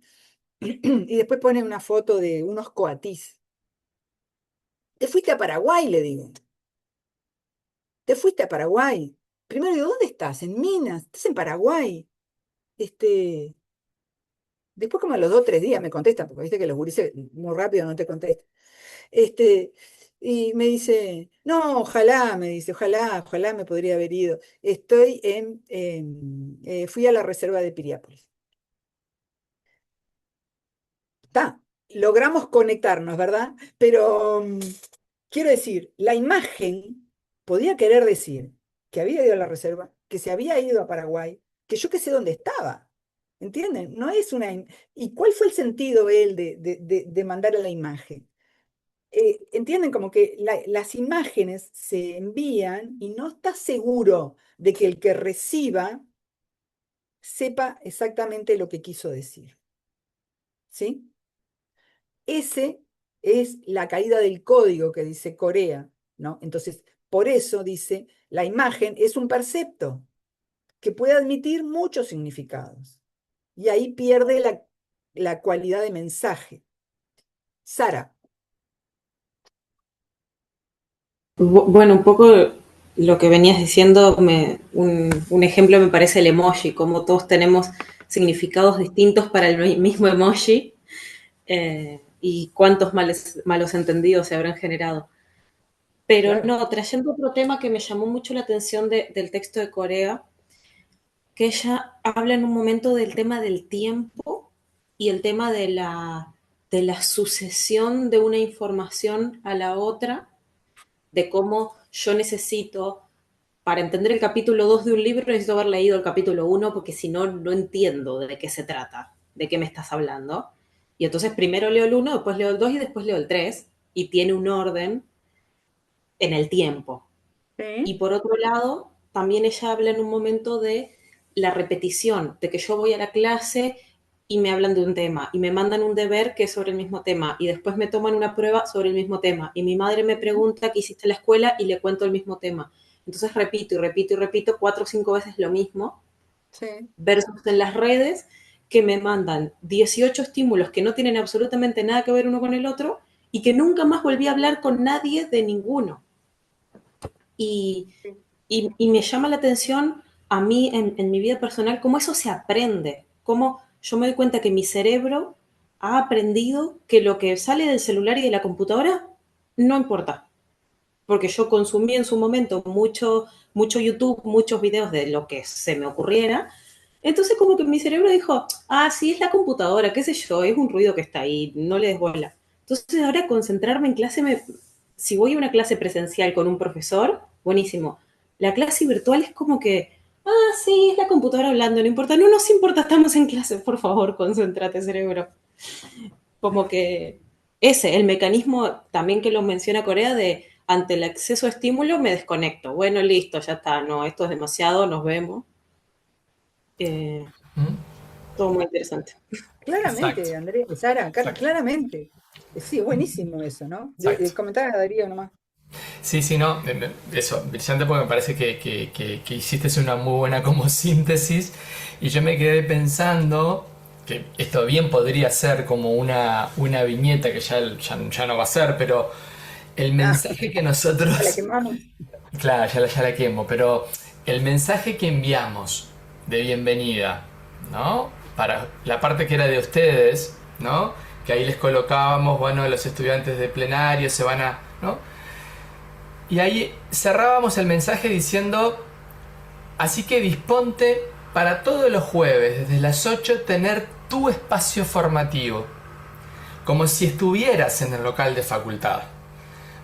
y después pone una foto de unos coatís. Te fuiste a Paraguay, le digo, te fuiste a Paraguay. primero digo, ¿dónde estás? En Minas, estás en Paraguay. Este, después como a los 2 o 3 días me contestan, porque viste que los gurises muy rápido no te contestan. Este, y me dice, no, ojalá, me dice, ojalá me podría haber ido. Fui a la reserva de Piriápolis. Está, logramos conectarnos, ¿verdad? Pero quiero decir, la imagen podía querer decir que había ido a la reserva, que se había ido a Paraguay, que yo qué sé dónde estaba. ¿Entienden? No es una... ¿Y cuál fue el sentido él de mandar a la imagen? ¿Entienden? Como que las imágenes se envían y no está seguro de que el que reciba sepa exactamente lo que quiso decir. ¿Sí? Ese es la caída del código que dice Corea, ¿no? Entonces, por eso dice, la imagen es un percepto que puede admitir muchos significados. Y ahí pierde la cualidad de mensaje. Sara. Bueno, un poco lo que venías diciendo, un ejemplo me parece el emoji, como todos tenemos significados distintos para el mismo emoji y cuántos malos entendidos se habrán generado. Pero Claro. no, trayendo otro tema que me llamó mucho la atención del texto de Corea, que ella habla en un momento del tema del tiempo y el tema de la sucesión de una información a la otra, de cómo yo necesito, para entender el capítulo 2 de un libro, necesito haber leído el capítulo 1, porque si no, no entiendo de qué se trata, de qué me estás hablando. Y entonces primero leo el 1, después leo el 2 y después leo el 3, y tiene un orden en el tiempo. Y ¿Sí? por otro lado, también ella habla en un momento de la repetición, de que yo voy a la clase y me hablan de un tema y me mandan un deber que es sobre el mismo tema y después me toman una prueba sobre el mismo tema y mi madre me pregunta qué hiciste en la escuela y le cuento el mismo tema. Entonces repito y repito y repito 4 o 5 veces lo mismo, Sí. versus en las redes que me mandan 18 estímulos que no tienen absolutamente nada que ver uno con el otro y que nunca más volví a hablar con nadie de ninguno. Y, y me llama la atención a mí en mi vida personal cómo eso se aprende, cómo yo me doy cuenta que mi cerebro ha aprendido que lo que sale del celular y de la computadora no importa, porque yo consumí en su momento mucho YouTube, muchos videos de lo que se me ocurriera, entonces como que mi cerebro dijo, ah, sí, es la computadora, qué sé yo, es un ruido que está ahí, no le des bola. Entonces ahora concentrarme en clase, si voy a una clase presencial con un profesor, buenísimo. La clase virtual es como que, ah, sí, es la computadora hablando, no importa, no nos importa, estamos en clase, por favor, concéntrate, cerebro. Como que el mecanismo también que lo menciona Corea de ante el exceso de estímulo me desconecto. Bueno, listo, ya está, no, esto es demasiado, nos vemos. ¿Mm? Todo muy interesante. Claramente, Exacto, Andrea, Sara, exacto, claramente. Sí, buenísimo eso, ¿no? exacto. Comentar a Darío nomás. Sí, sí, no, eso, brillante porque me parece que hiciste una muy buena como síntesis y yo me quedé pensando que esto bien podría ser como una viñeta que ya no va a ser, pero el Ah, mensaje que a la nosotros, quemamos. claro, ya la quemo, pero el mensaje que enviamos de bienvenida, ¿no? Para la parte que era de ustedes, ¿no? Que ahí les colocábamos, bueno, los estudiantes de plenario se van a, ¿no? Y ahí cerrábamos el mensaje diciendo, así que disponte para todos los jueves, desde las 8, tener tu espacio formativo, como si estuvieras en el local de facultad.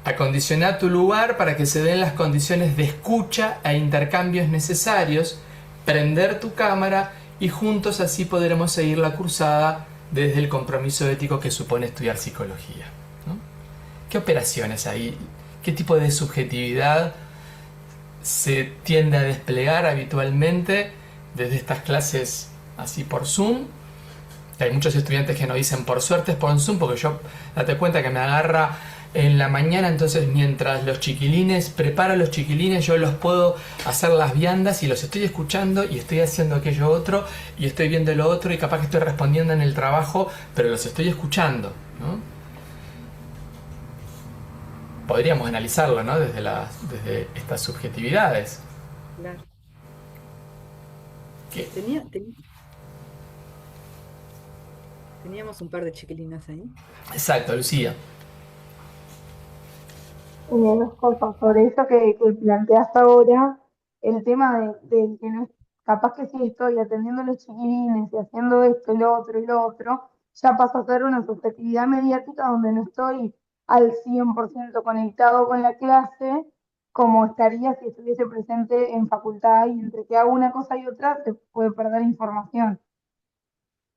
Acondicionar tu lugar para que se den las condiciones de escucha e intercambios necesarios, prender tu cámara y juntos así podremos seguir la cursada desde el compromiso ético que supone estudiar psicología, ¿no? ¿Qué operaciones hay? ¿Qué tipo de subjetividad se tiende a desplegar habitualmente desde estas clases así por Zoom? Hay muchos estudiantes que nos dicen por suerte es por Zoom, porque yo date cuenta que me agarra en la mañana, entonces mientras los chiquilines, preparo a los chiquilines, yo los puedo hacer las viandas y los estoy escuchando y estoy haciendo aquello otro y estoy viendo lo otro y capaz que estoy respondiendo en el trabajo, pero los estoy escuchando, ¿no? Podríamos analizarlo, ¿no? Desde estas subjetividades. Claro. que Teníamos un par de chiquilinas ahí. exacto, Lucía. Dos cosas sobre eso que planteaste ahora, el tema de que no es capaz que sí estoy atendiendo a los chiquilines y haciendo esto y lo otro, ya pasa a ser una subjetividad mediática donde no estoy al 100% conectado con la clase, como estaría si estuviese presente en facultad, y entre que hago una cosa y otra se puede perder información.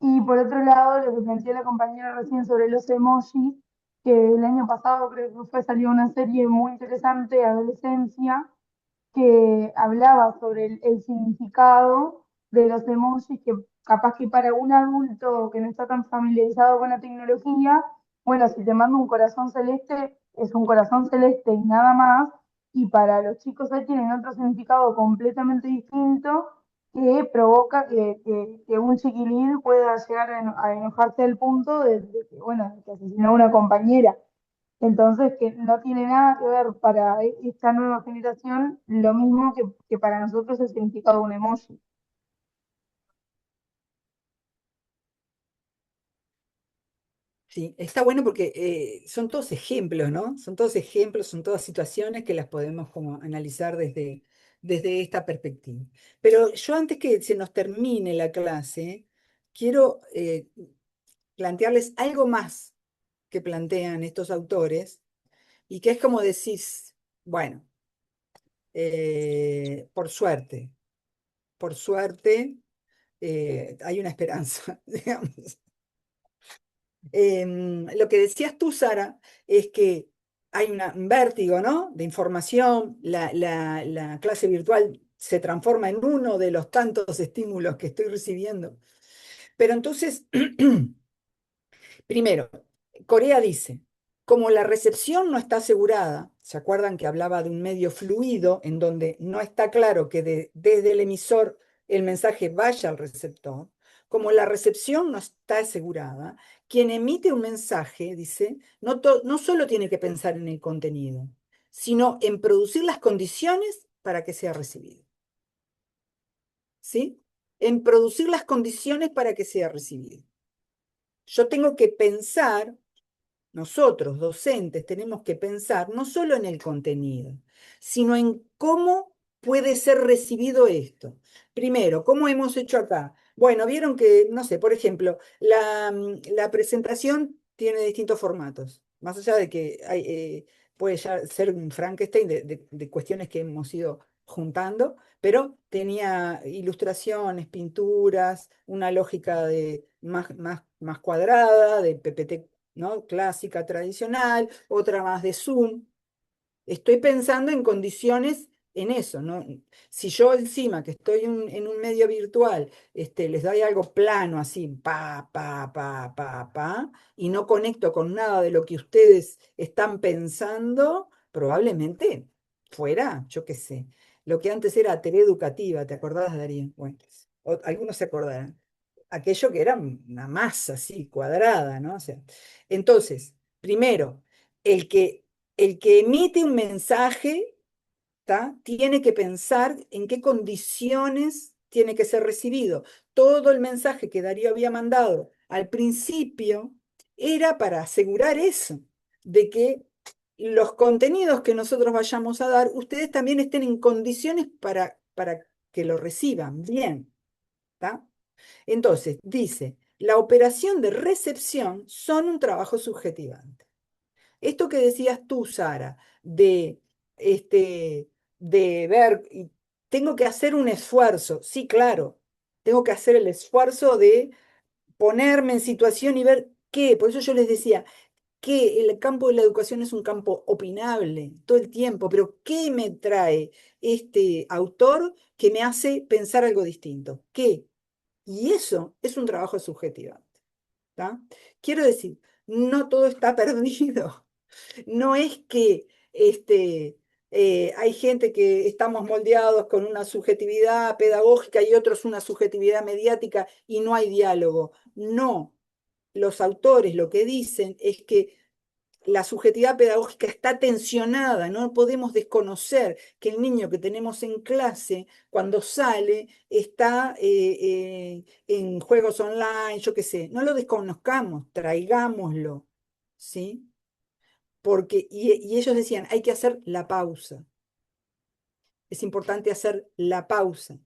Y por otro lado, lo que planteó la compañera recién sobre los emojis, que el año pasado creo que salió una serie muy interesante, Adolescencia, que hablaba sobre el significado de los emojis, que capaz que para un adulto que no está tan familiarizado con la tecnología, bueno, si te mando un corazón celeste, es un corazón celeste y nada más, y para los chicos ahí tienen otro significado completamente distinto que provoca que un chiquilín pueda llegar a enojarse al punto de que, bueno, de que asesinó a una compañera. Entonces, que no tiene nada que ver para esta nueva generación lo mismo que para nosotros el significado de un emoji. Sí, está bueno porque son todos ejemplos, ¿no? Son todos ejemplos, son todas situaciones que las podemos como analizar desde esta perspectiva. Pero yo antes que se nos termine la clase, quiero plantearles algo más que plantean estos autores y que es como decís, bueno, por suerte, hay una esperanza, digamos. Lo que decías tú, Sara, es que hay un vértigo, ¿no? De información, la clase virtual se transforma en uno de los tantos estímulos que estoy recibiendo. Pero entonces, primero, Corea dice, como la recepción no está asegurada, ¿se acuerdan que hablaba de un medio fluido en donde no está claro que desde el emisor el mensaje vaya al receptor? Como la recepción no está asegurada, quien emite un mensaje, dice, no solo tiene que pensar en el contenido, sino en producir las condiciones para que sea recibido. ¿Sí? En producir las condiciones para que sea recibido. Yo tengo que pensar. Nosotros, docentes, tenemos que pensar no solo en el contenido, sino en cómo puede ser recibido esto. Primero, ¿cómo hemos hecho acá? Bueno, vieron que, no sé, por ejemplo, la presentación tiene distintos formatos, más allá de que puede ya ser un Frankenstein de cuestiones que hemos ido juntando, pero tenía ilustraciones, pinturas, una lógica más cuadrada, de PPT, ¿no? Clásica, tradicional, otra más de Zoom. Estoy pensando en condiciones en eso, ¿no? Si yo encima que estoy en un medio virtual, les doy algo plano así, y no conecto con nada de lo que ustedes están pensando, probablemente fuera, yo qué sé, lo que antes era TV educativa, ¿te acordás, Darío? Bueno, algunos se acordarán. Aquello que era una masa así, cuadrada, ¿no? O sea, entonces, primero, el que, el que emite un mensaje, ¿tá? Tiene que pensar en qué condiciones tiene que ser recibido. Todo el mensaje que Darío había mandado al principio era para asegurar eso, de que los contenidos que nosotros vayamos a dar, ustedes también estén en condiciones para que lo reciban bien, ¿tá? Entonces, dice, la operación de recepción son un trabajo subjetivante. Esto que decías tú, Sara, este, de ver, tengo que hacer un esfuerzo, sí, claro, tengo que hacer el esfuerzo de ponerme en situación y ver qué, por eso yo les decía que el campo de la educación es un campo opinable todo el tiempo, pero ¿qué me trae este autor que me hace pensar algo distinto? ¿Qué? Y eso es un trabajo subjetivante, ¿tá? Quiero decir, no todo está perdido. No es que hay gente que estamos moldeados con una subjetividad pedagógica y otros una subjetividad mediática y no hay diálogo. No, los autores lo que dicen es que la subjetividad pedagógica está tensionada, no podemos desconocer que el niño que tenemos en clase, cuando sale, está en juegos online, yo qué sé, no lo desconozcamos, traigámoslo, ¿sí? Porque, y ellos decían, hay que hacer la pausa, es importante hacer la pausa.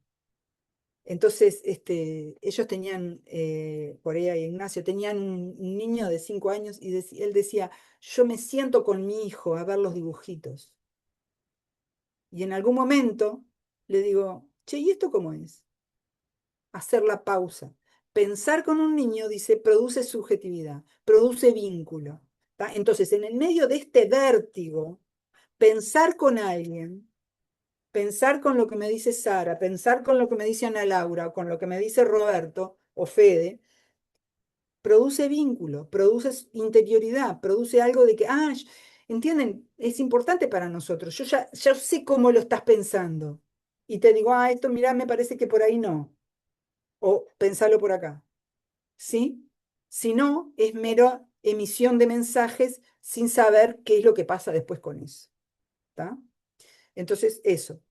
Entonces, ellos tenían, Corea y Ignacio, tenían un niño de 5 años y él decía, yo me siento con mi hijo a ver los dibujitos. Y en algún momento le digo, che, ¿y esto cómo es? Hacer la pausa. Pensar con un niño, dice, produce subjetividad, produce vínculo. ¿Tá? Entonces, en el medio de este vértigo, pensar con alguien, pensar con lo que me dice Sara, pensar con lo que me dice Ana Laura, o con lo que me dice Roberto o Fede, produce vínculo, produce interioridad, produce algo de que, ¿entienden? Es importante para nosotros. Yo ya sé cómo lo estás pensando. Y te digo, esto, mirá, me parece que por ahí no. O pensalo por acá. ¿Sí? Si no, es mera emisión de mensajes sin saber qué es lo que pasa después con eso. ¿Está? Entonces, eso.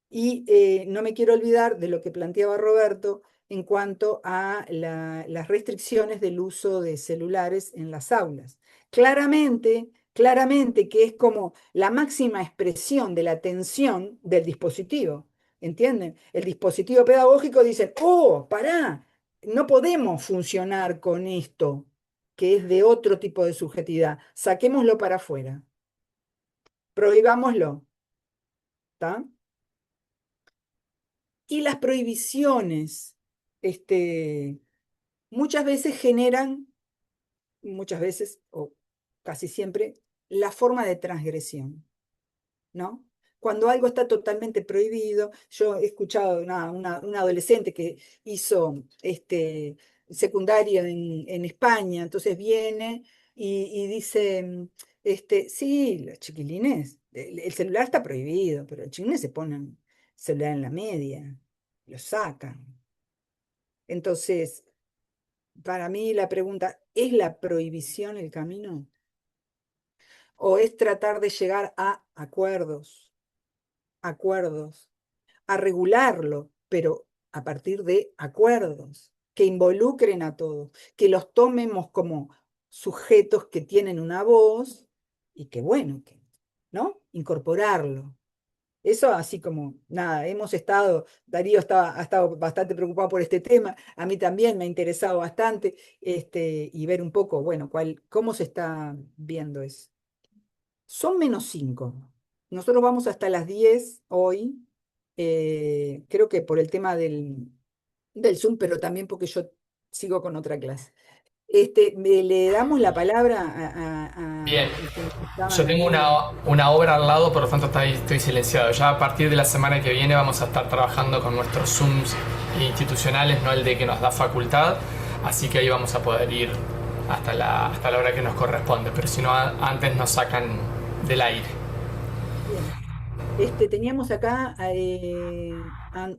Y no me quiero olvidar de lo que planteaba Roberto en cuanto a las restricciones del uso de celulares en las aulas. Claramente, claramente que es como la máxima expresión de la atención del dispositivo. ¿Entienden? El dispositivo pedagógico dice, pará, no podemos funcionar con esto, que es de otro tipo de subjetividad. Saquémoslo para afuera. Prohibámoslo. ¿Está? Y las prohibiciones, muchas veces generan, muchas veces, o casi siempre, la forma de transgresión, ¿no? Cuando algo está totalmente prohibido, yo he escuchado una adolescente que hizo secundaria en España, entonces viene y dice, sí, los chiquilines, el celular está prohibido, pero los chiquilines se ponen celular en la media, lo sacan. Entonces, para mí la pregunta, ¿es la prohibición el camino? ¿O es tratar de llegar a acuerdos, a regularlo, pero a partir de acuerdos que involucren a todos, que los tomemos como sujetos que tienen una voz y que bueno, ¿no? Incorporarlo. Eso así como, nada, Darío ha estado bastante preocupado por este tema, a mí también me ha interesado bastante, y ver un poco, bueno, cómo se está viendo eso. Son -5. Nosotros vamos hasta las 10 hoy, creo que por el tema del Zoom, pero también porque yo sigo con otra clase. Le damos la palabra Bien, a el que estaba yo en el tengo medio. una obra al lado, por lo tanto estoy silenciado. Ya a partir de la semana que viene vamos a estar trabajando con nuestros Zooms institucionales, no el de que nos da facultad, así que ahí vamos a poder ir hasta la hora que nos corresponde, pero si no, antes nos sacan del aire. Bien. Teníamos acá a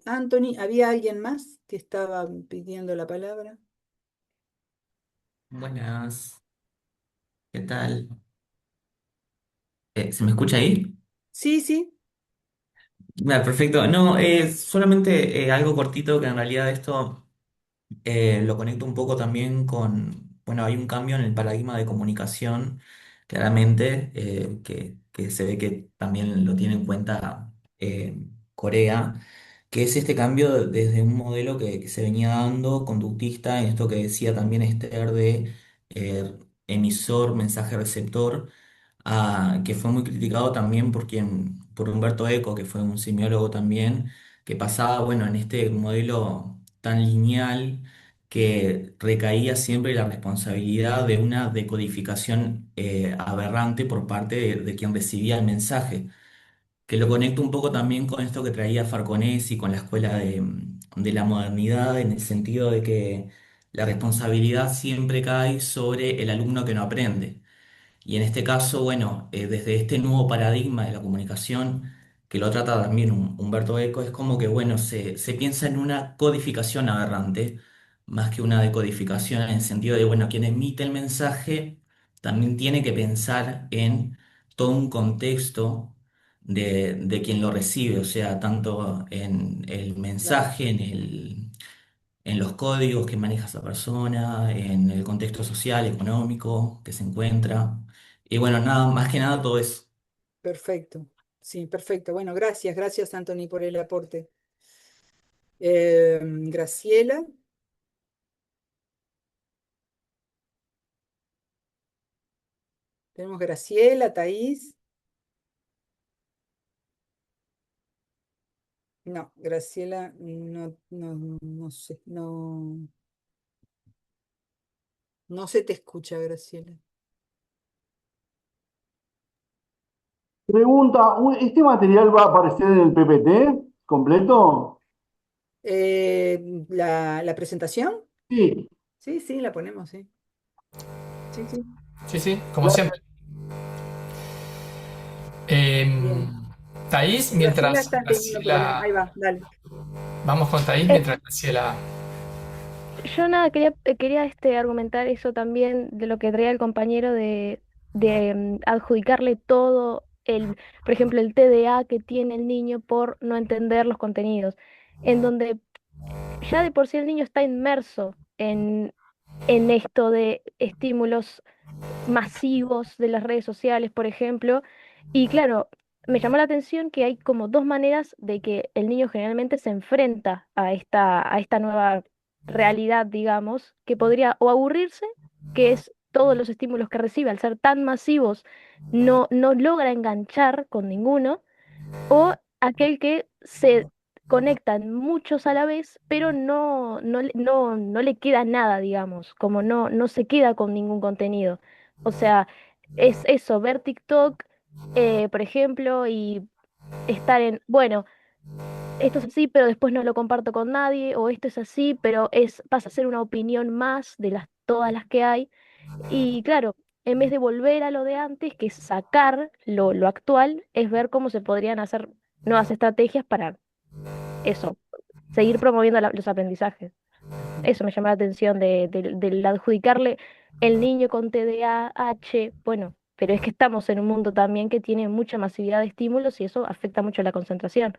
Anthony, ¿había alguien más que estaba pidiendo la palabra? Buenas, ¿qué tal? ¿Se me escucha ahí? Sí, sí. Perfecto. No, solamente algo cortito que en realidad esto lo conecto un poco también con, bueno, hay un cambio en el paradigma de comunicación, claramente, que se ve que también lo tiene en cuenta Corea, que es este cambio desde un modelo que se venía dando conductista, en esto que decía también Esther de emisor, mensaje receptor, que fue muy criticado también por Humberto Eco, que fue un semiólogo también, que pasaba, bueno, en este modelo tan lineal que recaía siempre la responsabilidad de una decodificación aberrante por parte de quien recibía el mensaje, que lo conecto un poco también con esto que traía Farconesi, con la escuela de la modernidad, en el sentido de que la responsabilidad siempre cae sobre el alumno que no aprende. Y en este caso, bueno, desde este nuevo paradigma de la comunicación, que lo trata también Humberto Eco, es como que, bueno, se piensa en una codificación aberrante, más que una decodificación en el sentido de, bueno, quien emite el mensaje también tiene que pensar en todo un contexto de quien lo recibe, o sea, tanto en el Claro, mensaje, en los códigos que maneja esa persona, en el contexto social, económico que se encuentra. Y bueno, nada, más que nada todo eso. perfecto. Sí, perfecto. Bueno, gracias Anthony por el aporte. Graciela, tenemos Graciela, Thaís. No, Graciela, no sé, no se te escucha, Graciela. Pregunta, ¿este material va a aparecer en el PPT completo? ¿La presentación? Sí. Sí, sí, la ponemos, sí. Sí, sí. Sí, sí, como siempre. Bien. Thaís, Graciela mientras está teniendo problemas. Graciela. Ahí va, dale. Vamos con Thaís Eh, mientras Graciela. yo nada, quería argumentar eso también de lo que traía el compañero de adjudicarle todo por ejemplo, el TDA que tiene el niño por no entender los contenidos, en donde ya de por sí el niño está inmerso en esto de estímulos masivos de las redes sociales, por ejemplo. Y claro, me llamó la atención que hay como dos maneras de que el niño generalmente se enfrenta a esta nueva realidad, digamos, que podría o aburrirse, que es todos los estímulos que recibe al ser tan masivos, no logra enganchar con ninguno, o aquel que se conectan muchos a la vez, pero no le queda nada, digamos, como no se queda con ningún contenido. O sea, es eso, ver TikTok, por ejemplo, y estar bueno, esto es así, pero después no lo comparto con nadie, o esto es así, pero pasa a ser una opinión más de todas las que hay. Y claro, en vez de volver a lo de antes, que es sacar lo actual, es ver cómo se podrían hacer nuevas estrategias para eso, seguir promoviendo los aprendizajes. Eso me llama la atención del adjudicarle el niño con TDAH, bueno, pero es que estamos en un mundo también que tiene mucha masividad de estímulos y eso afecta mucho la concentración.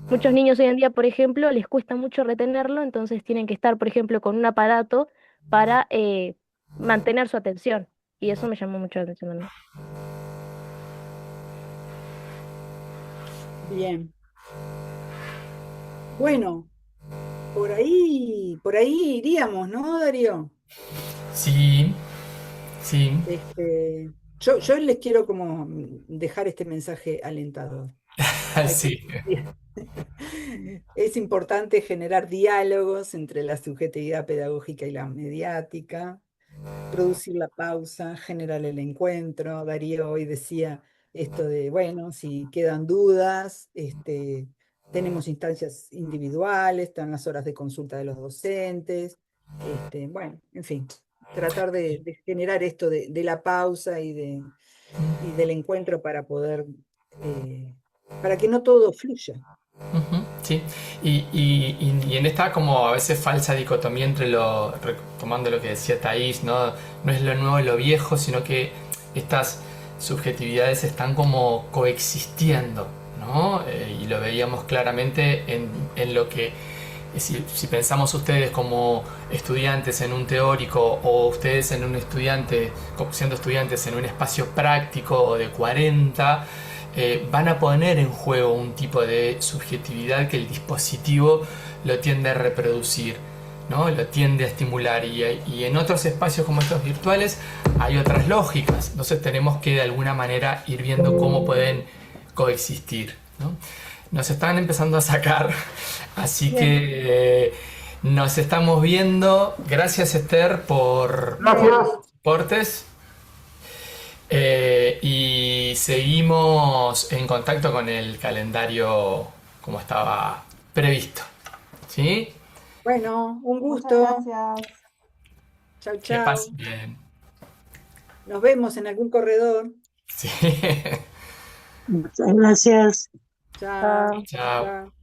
Muchos niños hoy en día, por ejemplo, les cuesta mucho retenerlo, entonces tienen que estar, por ejemplo, con un aparato para mantener su atención. Y eso me llamó mucho la atención también. Bien. Bueno, por ahí iríamos, ¿no, Darío? Sí, sí. Yo les quiero como dejar este mensaje alentador. Hay que- Sí. Es importante generar diálogos entre la subjetividad pedagógica y la mediática, producir la pausa, generar el encuentro. Darío hoy decía esto de, bueno, si quedan dudas, tenemos instancias individuales, están las horas de consulta de los docentes, bueno, en fin, tratar de generar esto de la pausa y del encuentro para poder, para que no todo fluya. Ujú, sí, y en esta como a veces falsa dicotomía entre retomando lo que decía Thaís, ¿no? No es lo nuevo y lo viejo, sino que estas subjetividades están como coexistiendo, ¿no? Y lo veíamos claramente en lo que, si pensamos ustedes como estudiantes en un teórico o ustedes en un estudiante, siendo estudiantes en un espacio práctico de 40, van a poner en juego un tipo de subjetividad que el dispositivo lo tiende a reproducir, ¿no? Lo tiende a estimular y en otros espacios como estos virtuales hay otras lógicas, entonces tenemos que de alguna manera ir viendo cómo pueden coexistir, ¿no? Nos están empezando a sacar, así que nos estamos viendo. Gracias, Esther, por Gracias. los aportes. Y seguimos en contacto con el calendario como estaba previsto. ¿Sí? Bueno, un Muchas gusto. gracias. Chau, Que pasen chau. bien. Nos vemos en algún corredor. Sí. Muchas gracias. Chao. Chao. Chao.